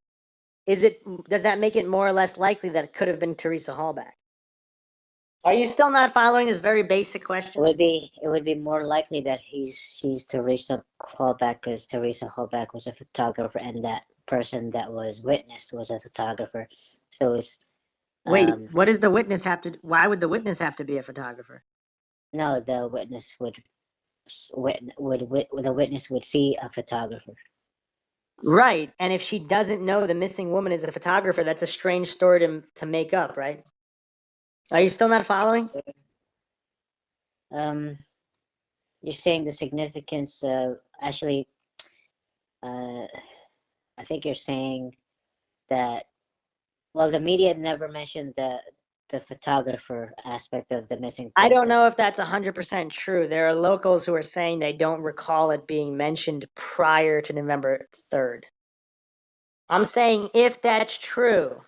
does that make it more or less likely that it could have been Teresa Halbach? Are you still not following this very basic question? It would be more likely that she's Teresa Halbach, because Teresa Halbach was a photographer, and that person that was witness was a photographer. So it's Wait, what does the witness have to? Why would the witness have to be a photographer? no, the witness would the witness would see a photographer. Right, and if she doesn't know the missing woman is a photographer, that's a strange story to make up, right? Are you still not following? You're saying the significance of actually. I think you're saying that. Well, the media never mentioned the photographer aspect of the missing person. I don't know if that's 100% true. There are locals who are saying they don't recall it being mentioned prior to November 3rd. I'm saying if that's true,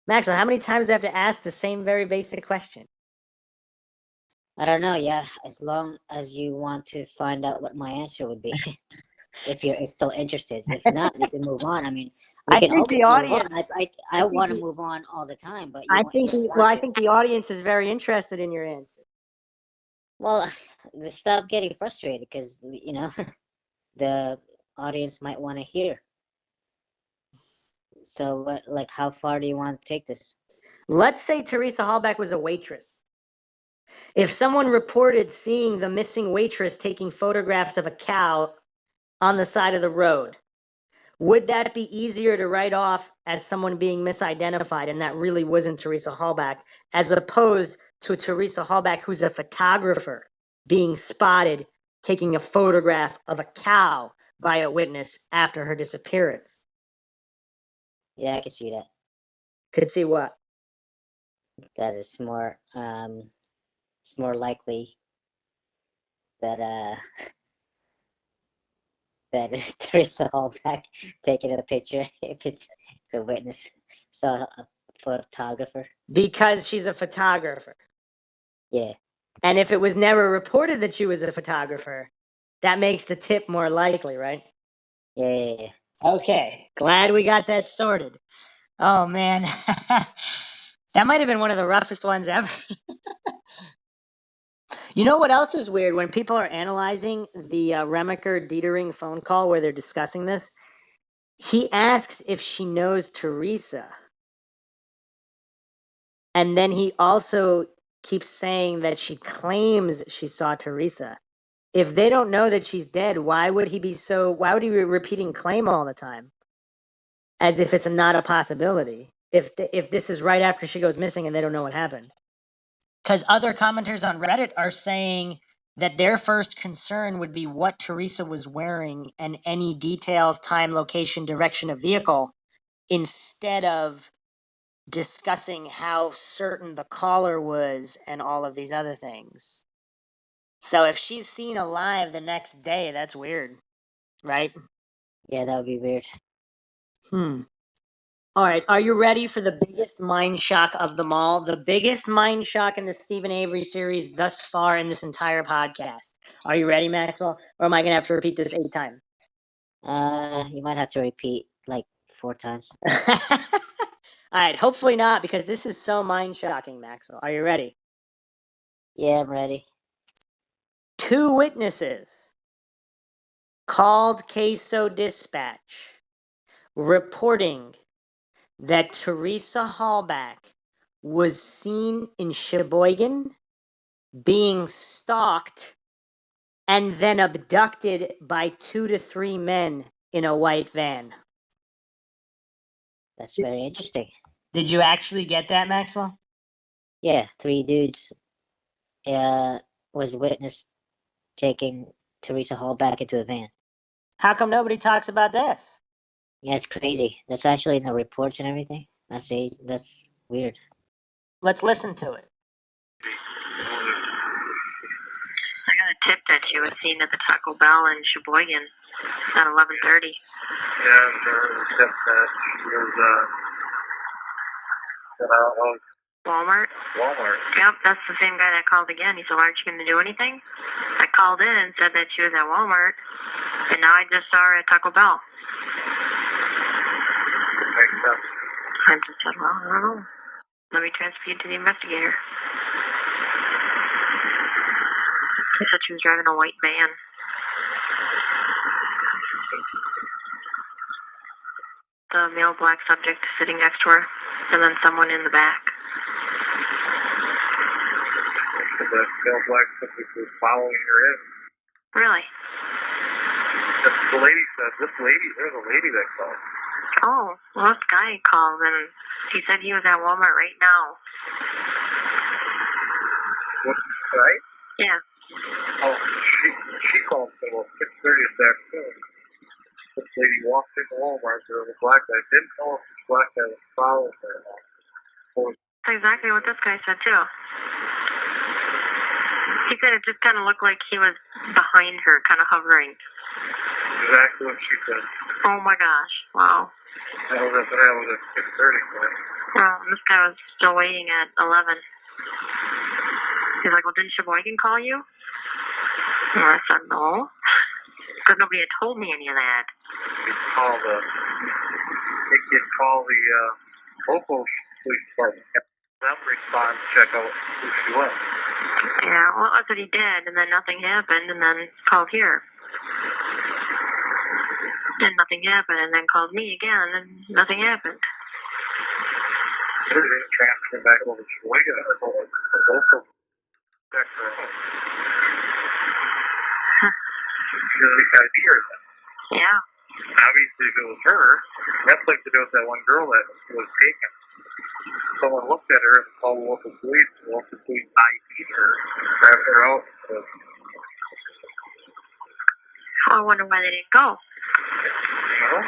Maxwell, how many times do I have to ask the same very basic question? I don't know. Yeah, as long as you want to find out what my answer would be, if you're still interested. If not, you can move on. I mean, we I can think always the move audience. on. I want to move on all the time, but I you think. don't Well, I want to. think the audience is very interested in your answer. Well, stop getting frustrated, because the audience might want to hear. So, what, like, how far do you want to take this? Let's say Teresa Halbach was a waitress. If someone reported seeing the missing waitress taking photographs of a cow on the side of the road, would that be easier to write off as someone being misidentified and that really wasn't Teresa Halbach, as opposed to Teresa Halbach, who's a photographer, being spotted taking a photograph of a cow by a witness after her disappearance? Yeah, I can see that. Could see what? That is more. It's more likely that that is Teresa Halbach taking a picture if it's the witness saw a photographer. Because she's a photographer. Yeah. And if it was never reported that she was a photographer, that makes the tip more likely, right? Yeah. Okay, glad we got that sorted. Oh man, that might have been one of the roughest ones ever. You know what else is weird? When people are analyzing the Remacher Dietering phone call where they're discussing this, he asks if she knows Teresa. And then he also keeps saying that she claims she saw Teresa. If they don't know that she's dead, why would he be be repeating claim all the time? As if it's not a possibility. If this is right after she goes missing and they don't know what happened. Because other commenters on Reddit are saying that their first concern would be what Teresa was wearing and any details, time, location, direction of vehicle, instead of discussing how certain the caller was and all of these other things. So if she's seen alive the next day, that's weird, right? Yeah, that would be weird. All right, are you ready for the biggest mind shock of them all? The biggest mind shock in the Steven Avery series thus far in this entire podcast. Are you ready, Maxwell? Or am I going to have to repeat this 8 times? You might have to repeat like 4 times. All right, hopefully not, because this is so mind shocking, Maxwell. Are you ready? Yeah, I'm ready. 2 witnesses called Queso Dispatch reporting that Teresa Halbach was seen in Sheboygan being stalked and then abducted by 2 to 3 men in a white van. That's very interesting. Did you actually get that, Maxwell? Yeah, 3 dudes was witnessed taking Teresa Halbach into a van. How come nobody talks about this? Yeah, it's crazy. That's actually in the reports and everything. That's weird. Let's listen to it. I got a tip that she was seen at the Taco Bell in Sheboygan at 11:30. Yeah, there was a tip that she was out of Walmart? Walmart. Yep, that's the same guy that called again. He said, "Aren't you going to do anything?" I called in and said that she was at Walmart, and now I just saw her at Taco Bell. Makes sense. I just said, "Well, I don't know. Let me transfer you to the investigator." He said she was driving a white van. The male black subject sitting next to her, and then someone in the back. The male black subject was following her in. Really? That's what the lady said. There's a lady that called. Oh, well, this guy called, and he said he was at Walmart right now. What, right? Yeah. Oh, she called at about 6:30 this afternoon. This lady walked into Walmart. There was a black guy. Didn't know if this black guy was following her. That's exactly what this guy said, too. He said it just kind of looked like he was behind her, kind of hovering. Exactly what she said. Oh my gosh! Wow. That was at 6:30. Well, this guy was still waiting at 11. He's like, "Well, didn't Sheboygan call you?" And I said, "No," because nobody had told me any of that. He did call the local police department. Them respond, check out who she was. Yeah, well, that's what he did, and then nothing happened, and then called here. And nothing happened, and then called me again, and nothing happened. They didn't transfer back over to Sheboygan. She really got to be her then. Yeah. Obviously, if it was her, that's like to do with that one girl that was taken. Someone looked at her and called the local police, and the local police ID'd her, grabbed her out. I wonder why they didn't go. Well,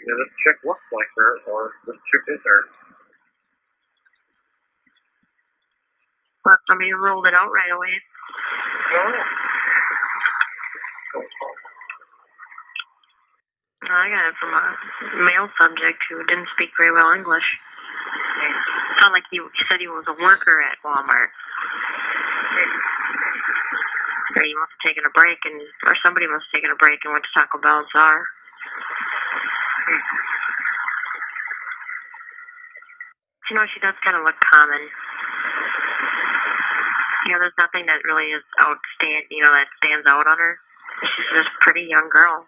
either this chick looks like her, or this chick is her. Well, somebody ruled it out right away. Oh. I got it from a male subject who didn't speak very well English. It sounded like he said he was a worker at Walmart. Or he must have taken a break, or somebody must have taken a break and went to Taco Bell and saw her. You know, she does kind of look common. You know, there's nothing that really is that stands out on her. She's just a pretty young girl.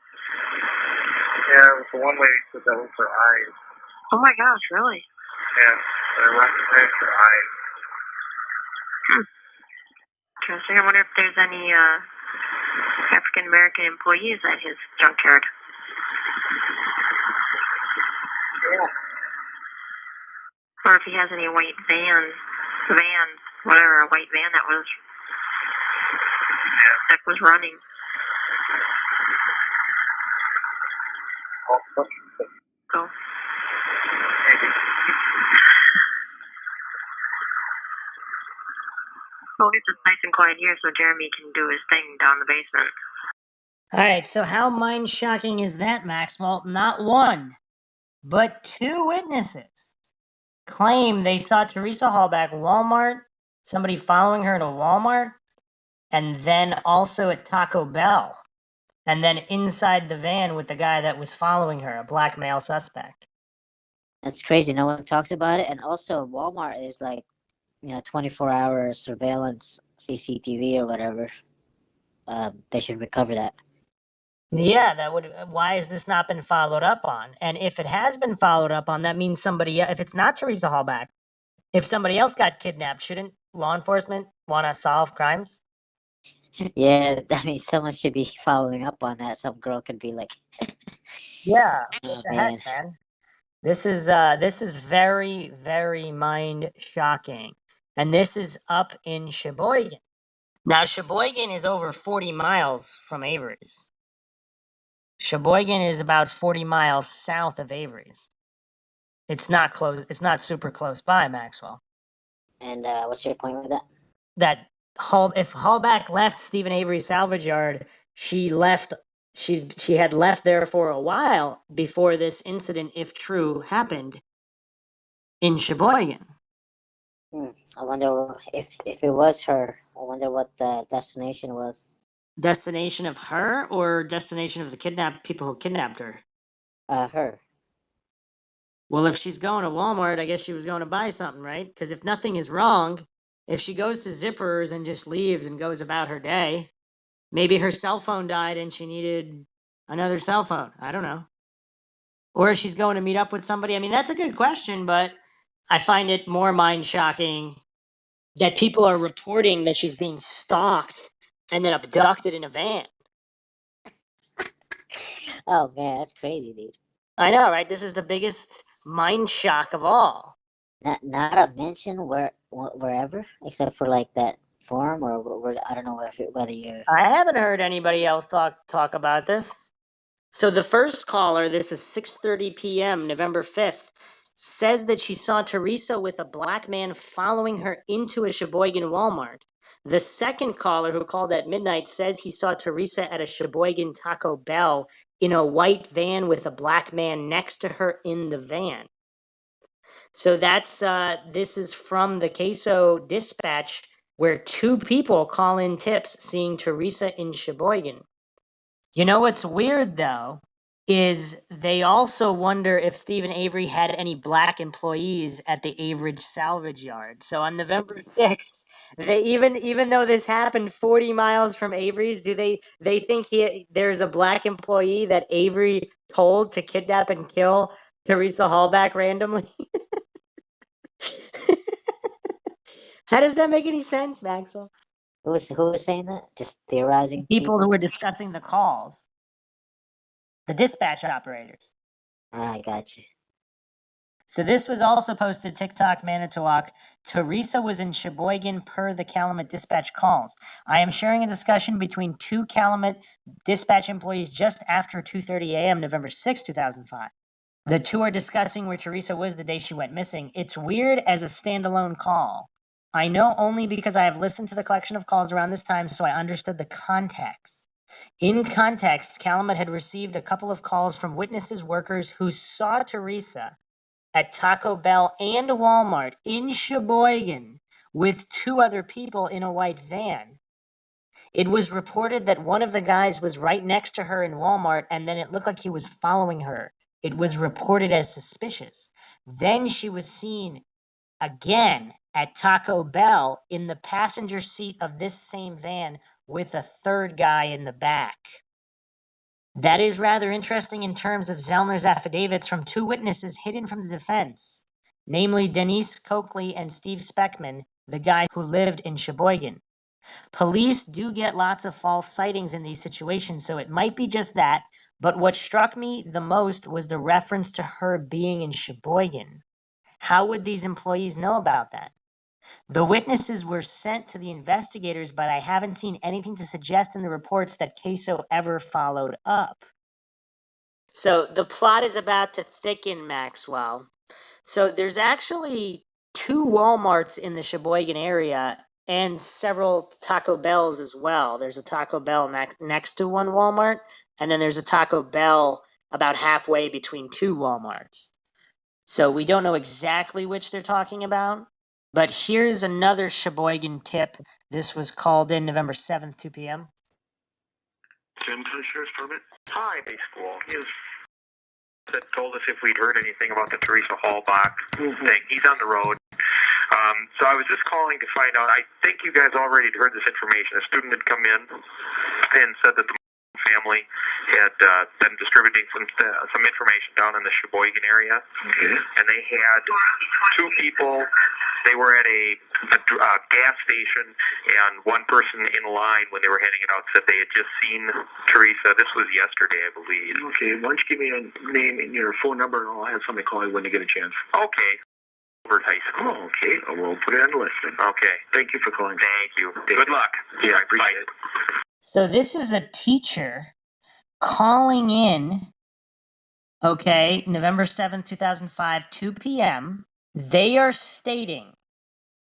Yeah, the one lady said that was her eyes. Oh my gosh, really? Yeah, I recognized her eyes. Interesting. I wonder if there's any African American employees at his junkyard. Yeah. Or if he has any white vans, whatever, a white van that was running. So. Well, at least it's nice and quiet here so Jeremy can do his thing down the basement. All right, so how mind-shocking is that, Maxwell? Not one, but two witnesses claim they saw Teresa Halbach at Walmart, somebody following her to Walmart, and then also at Taco Bell, and then inside the van with the guy that was following her, a black male suspect. That's crazy. No one talks about it. And also, Walmart is like, 24-hour surveillance CCTV or whatever. They should recover that. Yeah, that would. Why has this not been followed up on? And if it has been followed up on, that means somebody. If it's not Teresa Halbach, if somebody else got kidnapped, shouldn't law enforcement want to solve crimes? Yeah, I mean, someone should be following up on that. Some girl could be like, Yeah, oh, what the man. heck, man? This is very, very mind shocking, and this is up in Sheboygan. Now, Sheboygan is over 40 miles from Avery's. Sheboygan is about 40 miles south of Avery's. It's not close. It's not super close by, Maxwell. And what's your point with that? That if Halbach left Steven Avery Salvage Yard, she had left there for a while before this incident, if true, happened. in Sheboygan. I wonder if it was her. I wonder what the destination was. Destination of her or destination of the people who kidnapped her? Her. Well, if she's going to Walmart, I guess she was going to buy something, right? Because if nothing is wrong, if she goes to Zipperer's and just leaves and goes about her day, maybe her cell phone died and she needed another cell phone. I don't know. Or she's going to meet up with somebody. I mean, that's a good question, but I find it more mind-shocking that people are reporting that she's being stalked and then abducted in a van. Oh man, that's crazy, dude. I know, right? This is the biggest mind shock of all. Not a mention wherever except for like that forum or I don't know whether you're. I haven't heard anybody else talk about this. So the first caller, this is 6:30 p.m., November 5th, says that she saw Teresa with a black man following her into a Sheboygan Walmart. The second caller, who called at midnight, says he saw Teresa at a Sheboygan Taco Bell in a white van with a black man next to her in the van. So that's this is from the Queso Dispatch, where two people call in tips seeing Teresa in Sheboygan. You know what's weird though is they also wonder if Steven Avery had any black employees at the Avery's Salvage Yard. So on November 6th, they even though this happened 40 miles from Avery's, do they think there's a black employee that Avery told to kidnap and kill Teresa Halbach randomly? How does that make any sense, Maxwell? Who was saying that? Just theorizing. People who were discussing the calls. The dispatch operators. I got you. So this was also posted TikTok, Manitowoc. Teresa was in Sheboygan per the Calumet Dispatch calls. I am sharing a discussion between two Calumet Dispatch employees just after 2:30 a.m. November 6, 2005. The two are discussing where Teresa was the day she went missing. It's weird as a standalone call. I know only because I have listened to the collection of calls around this time, so I understood the context. In context, Calumet had received a couple of calls from witnesses, workers who saw Teresa at Taco Bell and Walmart in Sheboygan with two other people in a white van. It was reported that one of the guys was right next to her in Walmart, and then it looked like he was following her. It was reported as suspicious. Then she was seen again at Taco Bell in the passenger seat of this same van with a third guy in the back. That is rather interesting in terms of Zellner's affidavits from two witnesses hidden from the defense, namely Denise Coakley and Steve Speckman, the guy who lived in Sheboygan. Police do get lots of false sightings in these situations, so it might be just that, but what struck me the most was the reference to her being in Sheboygan. How would these employees know about that? The witnesses were sent to the investigators, but I haven't seen anything to suggest in the reports that Queso ever followed up. So the plot is about to thicken, Maxwell. So there's actually two Walmarts in the Sheboygan area and several Taco Bells as well. There's a Taco Bell next to one Walmart, and then there's a Taco Bell about halfway between two Walmarts. So we don't know exactly which they're talking about, but here's another Sheboygan tip. This was called in November 7th, 2 p.m. Jim Sheriff's permit? Hi, school. He has told us if we'd heard anything about the Teresa Halbach thing. He's on the road. So I was just calling to find out. I think you guys already had heard this information. A student had come in and said that the family had been distributing some information down in the Sheboygan area, and they had two people. They were at a gas station, and one person in line when they were handing it out said they had just seen Teresa. This was yesterday, I believe. Okay, why don't you give me a name and your phone number, and I'll have somebody call you when they get a chance. Okay. High School. Oh, okay. We'll put it on the list then. Okay. Thank you for calling. Thank you. Good luck. Yeah, I appreciate it. So this is a teacher calling in, okay, November 7th, 2005, 2 p.m. They are stating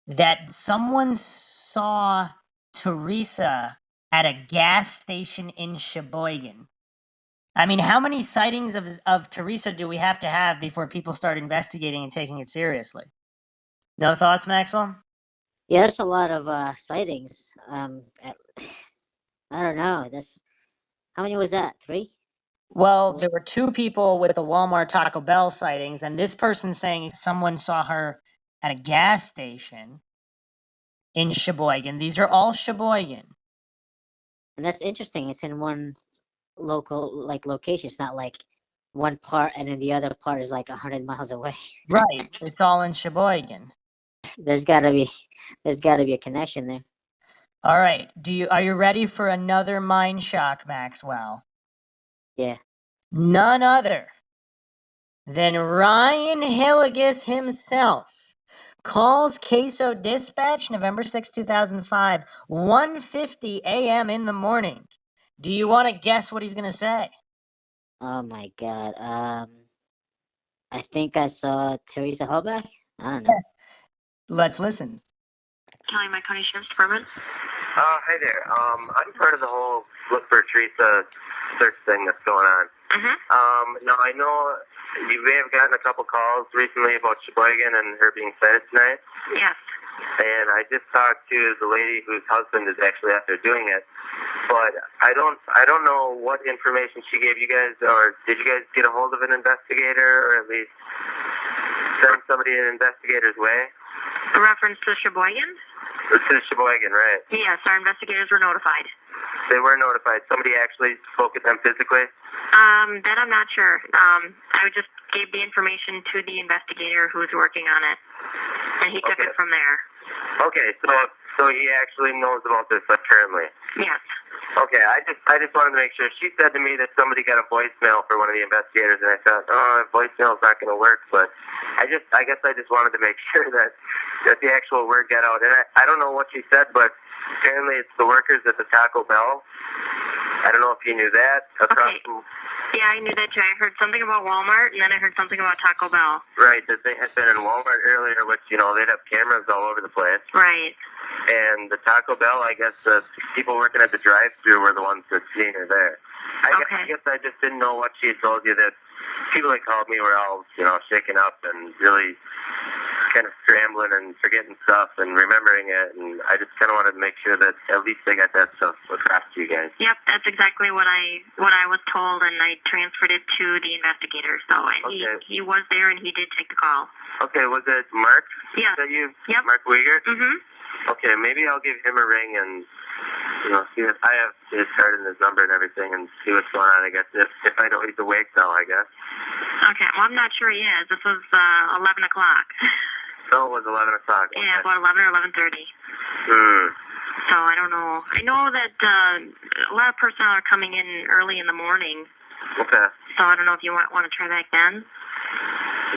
that someone saw Teresa at a gas station in Sheboygan. I mean, how many sightings of Teresa do we have to have before people start investigating and taking it seriously? No thoughts, Maxwell? Yeah, that's a lot of sightings. I don't know. That's how many was that? 3? Well, there were 2 people with the Walmart Taco Bell sightings, and this person saying someone saw her at a gas station in Sheboygan. These are all Sheboygan. And that's interesting. It's in one location. It's not like one part and then the other part is like 100 miles away. Right. It's all in Sheboygan. There's gotta be a connection there. All right. Are you ready for another mind shock, Maxwell? Yeah. None other than Ryan Hilligus himself calls Queso Dispatch November 6, 2005, 1:50 a.m. in the morning. Do you want to guess what he's going to say? Oh my God. I think I saw Teresa Halbach. I don't know. Let's listen. County, my county sheriff's department. Hi there. I'm part of the whole Look for Teresa search thing that's going on. Now, I know you may have gotten a couple calls recently about Sheboygan and her being sighted tonight. Yes. And I just talked to the lady whose husband is actually out there doing it. But I don't know what information she gave you guys, or did you guys get a hold of an investigator, or at least send somebody an investigator's way? A reference to Sheboygan? To Sheboygan, right? Yes, our investigators were notified. They were notified. Somebody actually spoke with them physically? That I'm not sure. I just gave the information to the investigator who's working on it, and he took it from there. Okay, so he actually knows about this currently? Yes. Okay, I just wanted to make sure. She said to me that somebody got a voicemail for one of the investigators, and I thought, voicemail's not going to work. But I guess I just wanted to make sure that the actual word got out. And I don't know what she said, but apparently it's the workers at the Taco Bell. I don't know if you knew that. Okay. Yeah, I knew that too. I heard something about Walmart, and then I heard something about Taco Bell. Right, that they had been in Walmart earlier, which, they'd have cameras all over the place. Right. And the Taco Bell, I guess the people working at the drive-thru were the ones that seen her there. I guess I just didn't know what she had told you, that people that called me were all, shaken up and really kind of scrambling and forgetting stuff and remembering it, and I just kind of wanted to make sure that at least they got that stuff across to you guys. Yep, that's exactly what I was told, and I transferred it to the investigator. So, and he was there, and he did take the call. Okay, was it Mark? Yeah. Yep. Mark Wiegert? Mm-hmm. Okay, maybe I'll give him a ring and see if I have his card and his number and everything, and see what's going on. I guess if I know he's awake now, I guess. Okay, well, I'm not sure he is. This was 11 o'clock. So it was 11 o'clock. Okay. Yeah, about 11 or 11:30. So I don't know. I know that a lot of personnel are coming in early in the morning. Okay. So I don't know if you want to try back then.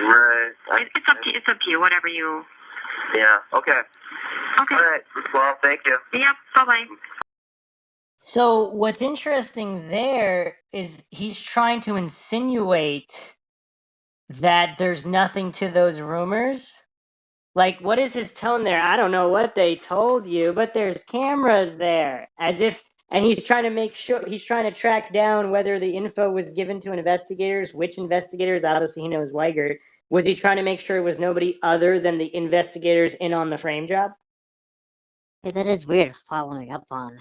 Right. It's up to you. Whatever you. Yeah. Okay. Okay. All right. Well, thank you. Yep. Bye-bye. So what's interesting there is he's trying to insinuate that there's nothing to those rumors. Like, what is his tone there? I don't know what they told you, but there's cameras there. As if, and he's trying to make sure, he's trying to track down whether the info was given to investigators, which investigators, obviously he knows Weigert. Was he trying to make sure it was nobody other than the investigators in on the frame job? Yeah, that is weird, following up on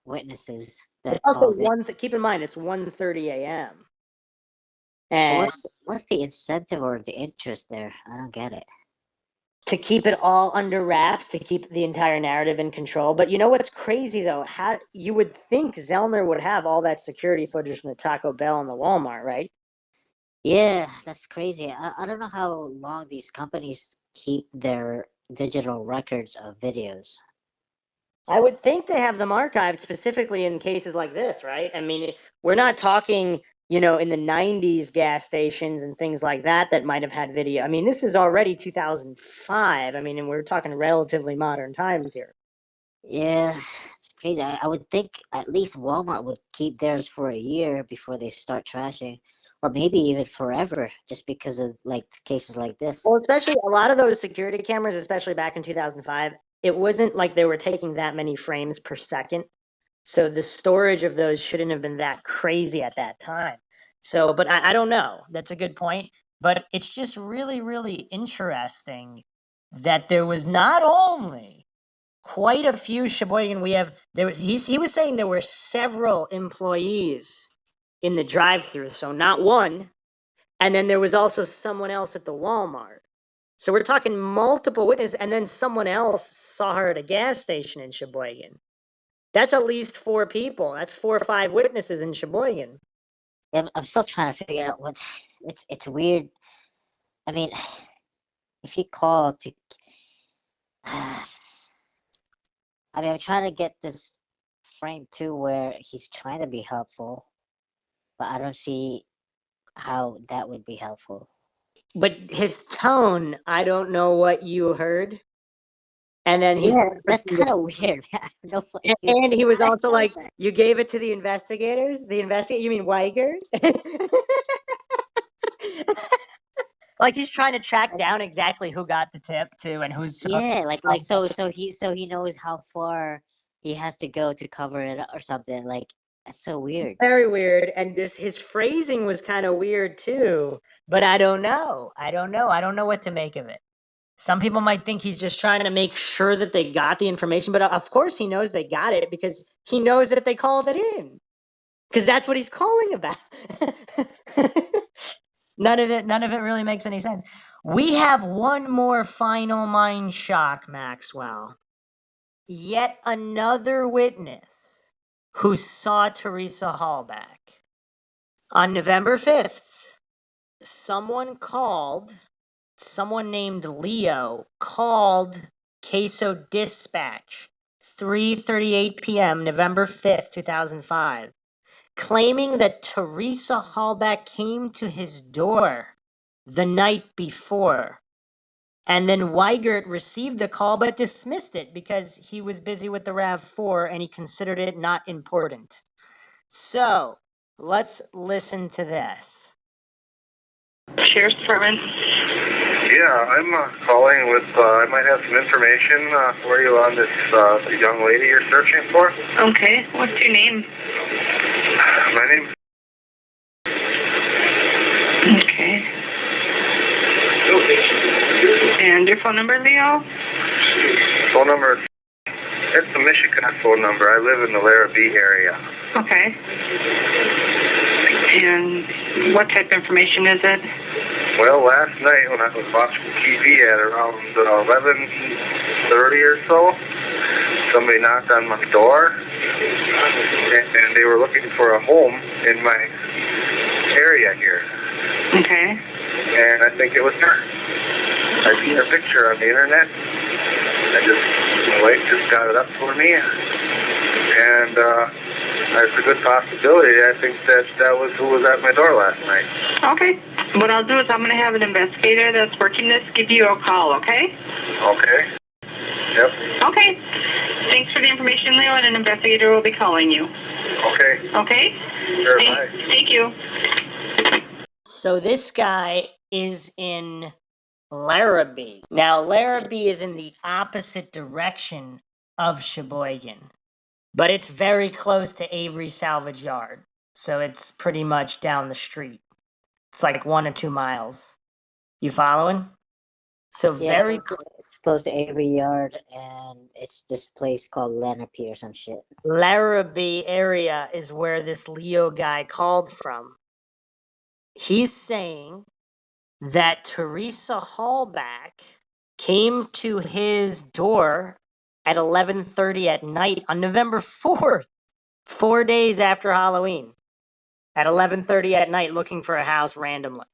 witnesses that It's also called in. keep in mind, it's 1:30 a.m. And what's the incentive or the interest there? I don't get it. to keep it all under wraps, to keep the entire narrative in control. But you know what's crazy, though? How you would think Zellner would have all that security footage from the Taco Bell and the Walmart, right? Yeah, that's crazy. I don't know how long these companies keep their digital records of videos. I would think they have them archived specifically in cases like this, right? I mean, we're not talking, in the 90s gas stations and things like that might have had video. I mean, this is already 2005. I mean, and we're talking relatively modern times here. Yeah, it's crazy. I would think at least Walmart would keep theirs for a year before they start trashing, or maybe even forever, just because of cases like this. Well, especially a lot of those security cameras, especially back in 2005, it wasn't like they were taking that many frames per second. So the storage of those shouldn't have been that crazy at that time. So, but I don't know. That's a good point. But it's just really, really interesting that there was not only quite a few Sheboygan. He was saying there were several employees in the drive-through, so not one. And then there was also someone else at the Walmart. So we're talking multiple witnesses, and then someone else saw her at a gas station in Sheboygan. That's at least 4 people. That's 4 or 5 witnesses in Sheboygan. I'm still trying to figure out what it's weird. I mean, if you call to, I mean, I'm trying to get this frame too where he's trying to be helpful, but I don't see how that would be helpful. But his tone, I don't know what you heard. And then that's kind of weird. I don't know what and he was also like, you gave it to the investigators? You mean Weiger? Like he's trying to track down exactly who got the tip too and who's so he knows how far he has to go to cover it or something. Like, that's so weird. Very weird. And his phrasing was kind of weird too. But I don't know. I don't know what to make of it. Some people might think he's just trying to make sure that they got the information, but of course he knows they got it because he knows that they called it in. Because that's what he's calling about. None of it really makes any sense. We have one more final mind shock, Maxwell. Yet another witness who saw Teresa Halbach. On November 5th, someone named Leo called Queso Dispatch, 3:38 p.m., November 5th, 2005, claiming that Teresa Halbach came to his door the night before. And then Weigert received the call but dismissed it because he was busy with the RAV4 and he considered it not important. So, let's listen to this. Sheriff's Department. Yeah, I'm calling with, I might have some information for you on this young lady you're searching for. Okay, what's your name? My name. Okay. And your phone number, Leo? Phone number, it's the Michigan phone number. I live in the Larrabee area. Okay. And what type of information is it? Well, last night when I was watching TV at around 11:30 or so, somebody knocked on my door, and they were looking for a home in my area here. Okay. And I think it was her. I seen her picture on the internet. My wife just got it up for me, and it's a good possibility. I think that was who was at my door last night. Okay. What I'll do is I'm going to have an investigator that's working this give you a call, okay? Okay. Yep. Okay. Thanks for the information, Leo, and an investigator will be calling you. Okay. Okay? Sure, bye. Thank you. So this guy is in Larrabee. Now, Larrabee is in the opposite direction of Sheboygan, but it's very close to Avery Salvage Yard, so it's pretty much down the street. It's like 1 or 2 miles. You following? So very it's close to Avery Yard, and it's this place called Lenape or some shit. Larrabee area is where this Leo guy called from. He's saying that Teresa Halbach came to his door at 11:30 at night on November 4th, 4 days after Halloween, at 11:30 at night looking for a house randomly.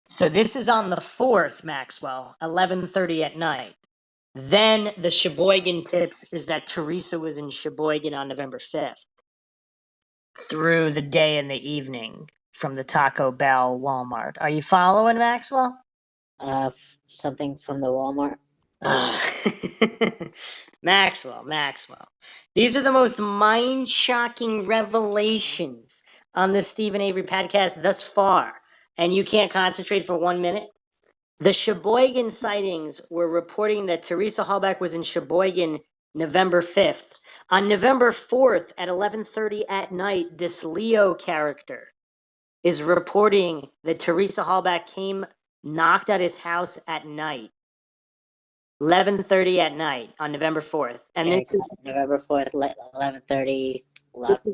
So this is on the 4th, Maxwell, 11:30 at night. Then the Sheboygan tips is that Teresa was in Sheboygan on November 5th through the day and the evening from the Taco Bell Walmart. Are you following, Maxwell? Something from the Walmart. Maxwell. These are the most mind-shocking revelations on the Steven Avery podcast thus far. And you can't concentrate for 1 minute? The Sheboygan sightings were reporting that Teresa Halbach was in Sheboygan November 5th. On November 4th at 11:30 at night, this Leo character is reporting that Teresa Halbach knocked at his house at night. 11:30 at night on November 4th. And Okay, this is November 4th, 11:30,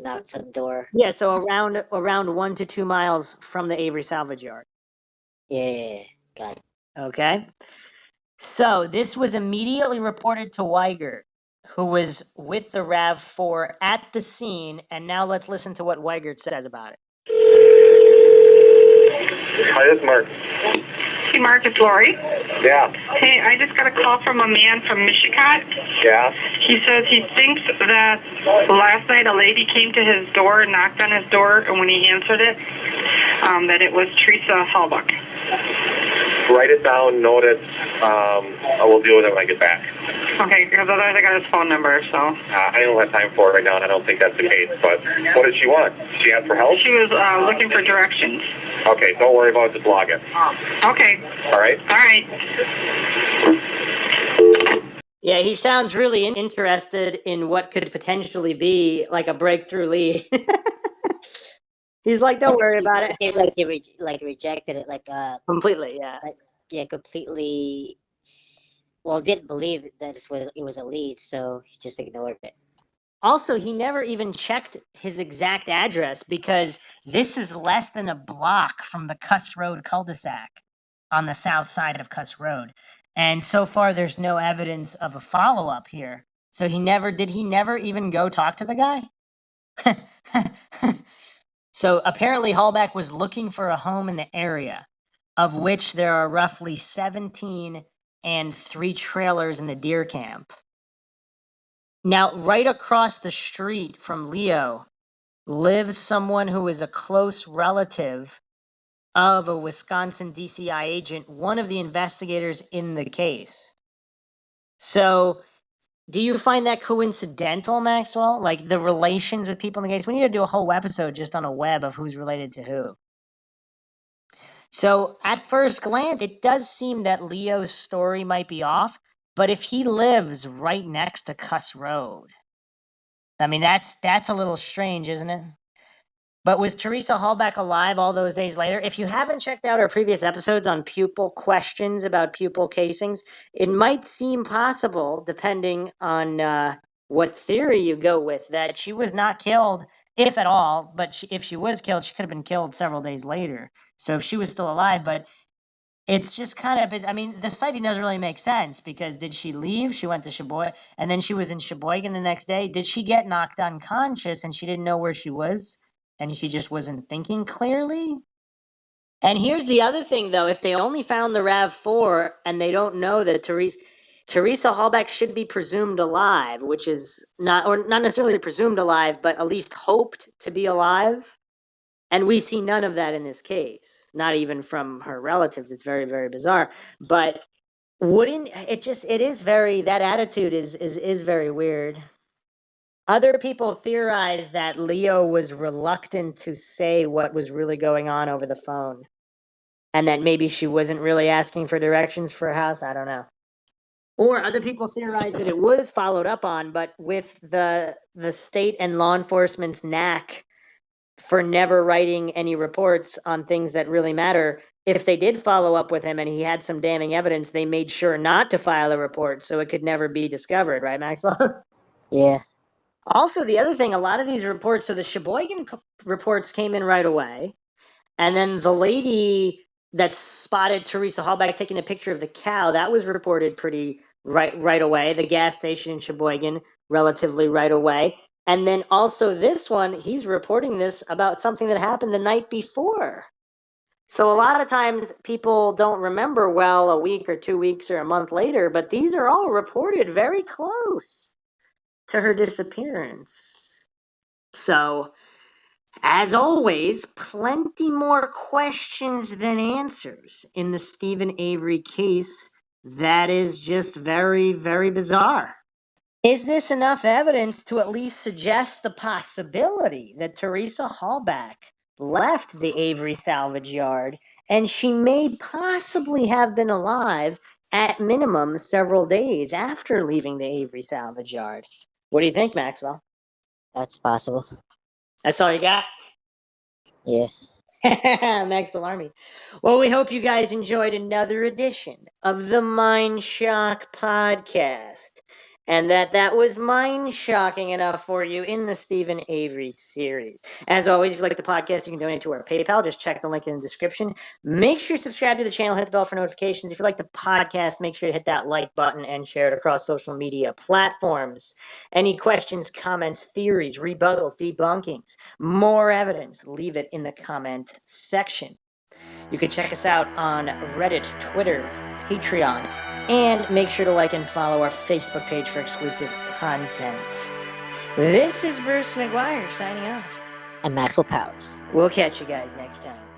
knocks on the door. yeah, so around 1 to 2 miles from the Avery Salvage Yard. Yeah, got it. Okay. So this was immediately reported to Weigert, who was with the RAV4 at the scene, and now let's listen to what Weigert says about it. Hi, this is Mark. Hey, Mark, it's Lori. Yeah. Hey, I just got a call from a man from MINDSHOCK. Yeah. He says he thinks that last night a lady came to his door, knocked on his door, and when he answered it, that it was Teresa Halbach. Write it down, note it. I will deal with it when I get back. Okay, because otherwise I got his phone number, so. I don't have time for it right now, and I don't think that's the case. But what did she want? She asked for help? She was looking for directions. Okay, don't worry about it. Just log it. Okay. All right? All right. Yeah, he sounds really interested in what could potentially be like a breakthrough lead. He's like, don't worry about it. It's like he rejected it, Completely, yeah. Completely. Well, didn't believe that it was a lead, so he just ignored it. Also, he never even checked his exact address because this is less than a block from the Cuss Road cul-de-sac on the south side of Cuss Road. And so far, there's no evidence of a follow-up here. So he never even go talk to the guy? So apparently Halbach was looking for a home in the area, of which there are roughly 17 and 3 trailers in the deer camp. Now, right across the street from Leo lives someone who is a close relative of a Wisconsin DCI agent, one of the investigators in the case. So, do you find that coincidental, Maxwell? Like the relations with people in the case? We need to do a whole episode just on a web of who's related to who. So, at first glance, it does seem that Leo's story might be off, but if he lives right next to Cuss Road, I mean, that's a little strange, isn't it? But was Teresa Halbach alive all those days later? If you haven't checked out our previous episodes on pupil questions about pupil casings, it might seem possible, depending on what theory you go with, that she was not killed, if at all, but if she was killed, she could have been killed several days later. So if she was still alive, but it's just kind of, I mean, the sighting doesn't really make sense because did she leave? She went to Sheboygan and then she was in Sheboygan the next day. Did she get knocked unconscious and she didn't know where she was and she just wasn't thinking clearly? And here's the other thing, though. If they only found the RAV4 and they don't know that Teresa Halbach should be presumed alive, which is not necessarily presumed alive, but at least hoped to be alive. And we see none of that in this case, not even from her relatives. It's very, very bizarre. But it is very, that attitude is very weird. Other people theorize that Leo was reluctant to say what was really going on over the phone. And that maybe she wasn't really asking for directions for a house. I don't know. Or other people theorize that it was followed up on, but with the state and law enforcement's knack for never writing any reports on things that really matter, if they did follow up with him and he had some damning evidence, they made sure not to file a report so it could never be discovered, right, Maxwell? Yeah. Also, the other thing, a lot of these reports, so the Sheboygan reports came in right away, and then the lady that spotted Teresa Halbach taking a picture of the cow, that was reported pretty right away. The gas station in Sheboygan, relatively right away. And then also this one, he's reporting this about something that happened the night before. So a lot of times people don't remember well a week or 2 weeks or a month later, but these are all reported very close to her disappearance. So, as always, plenty more questions than answers in the Steven Avery case. That is just very, very bizarre. Is this enough evidence to at least suggest the possibility that Teresa Halbach left the Avery Salvage Yard and she may possibly have been alive at minimum several days after leaving the Avery Salvage Yard. What do you think, Maxwell? That's possible. That's all you got? Yeah. Maxwell Army. Well, we hope you guys enjoyed another edition of the MindShock podcast. And that was mind-shocking enough for you in the Steven Avery series. As always, if you like the podcast, you can donate to our PayPal. Just check the link in the description. Make sure you subscribe to the channel, hit the bell for notifications. If you like the podcast, make sure to hit that like button and share it across social media platforms. Any questions, comments, theories, rebuttals, debunkings, more evidence, leave it in the comment section. You can check us out on Reddit, Twitter, Patreon, and make sure to like and follow our Facebook page for exclusive content. This is Bruce McGuire signing off. And Maxwell Powers. We'll catch you guys next time.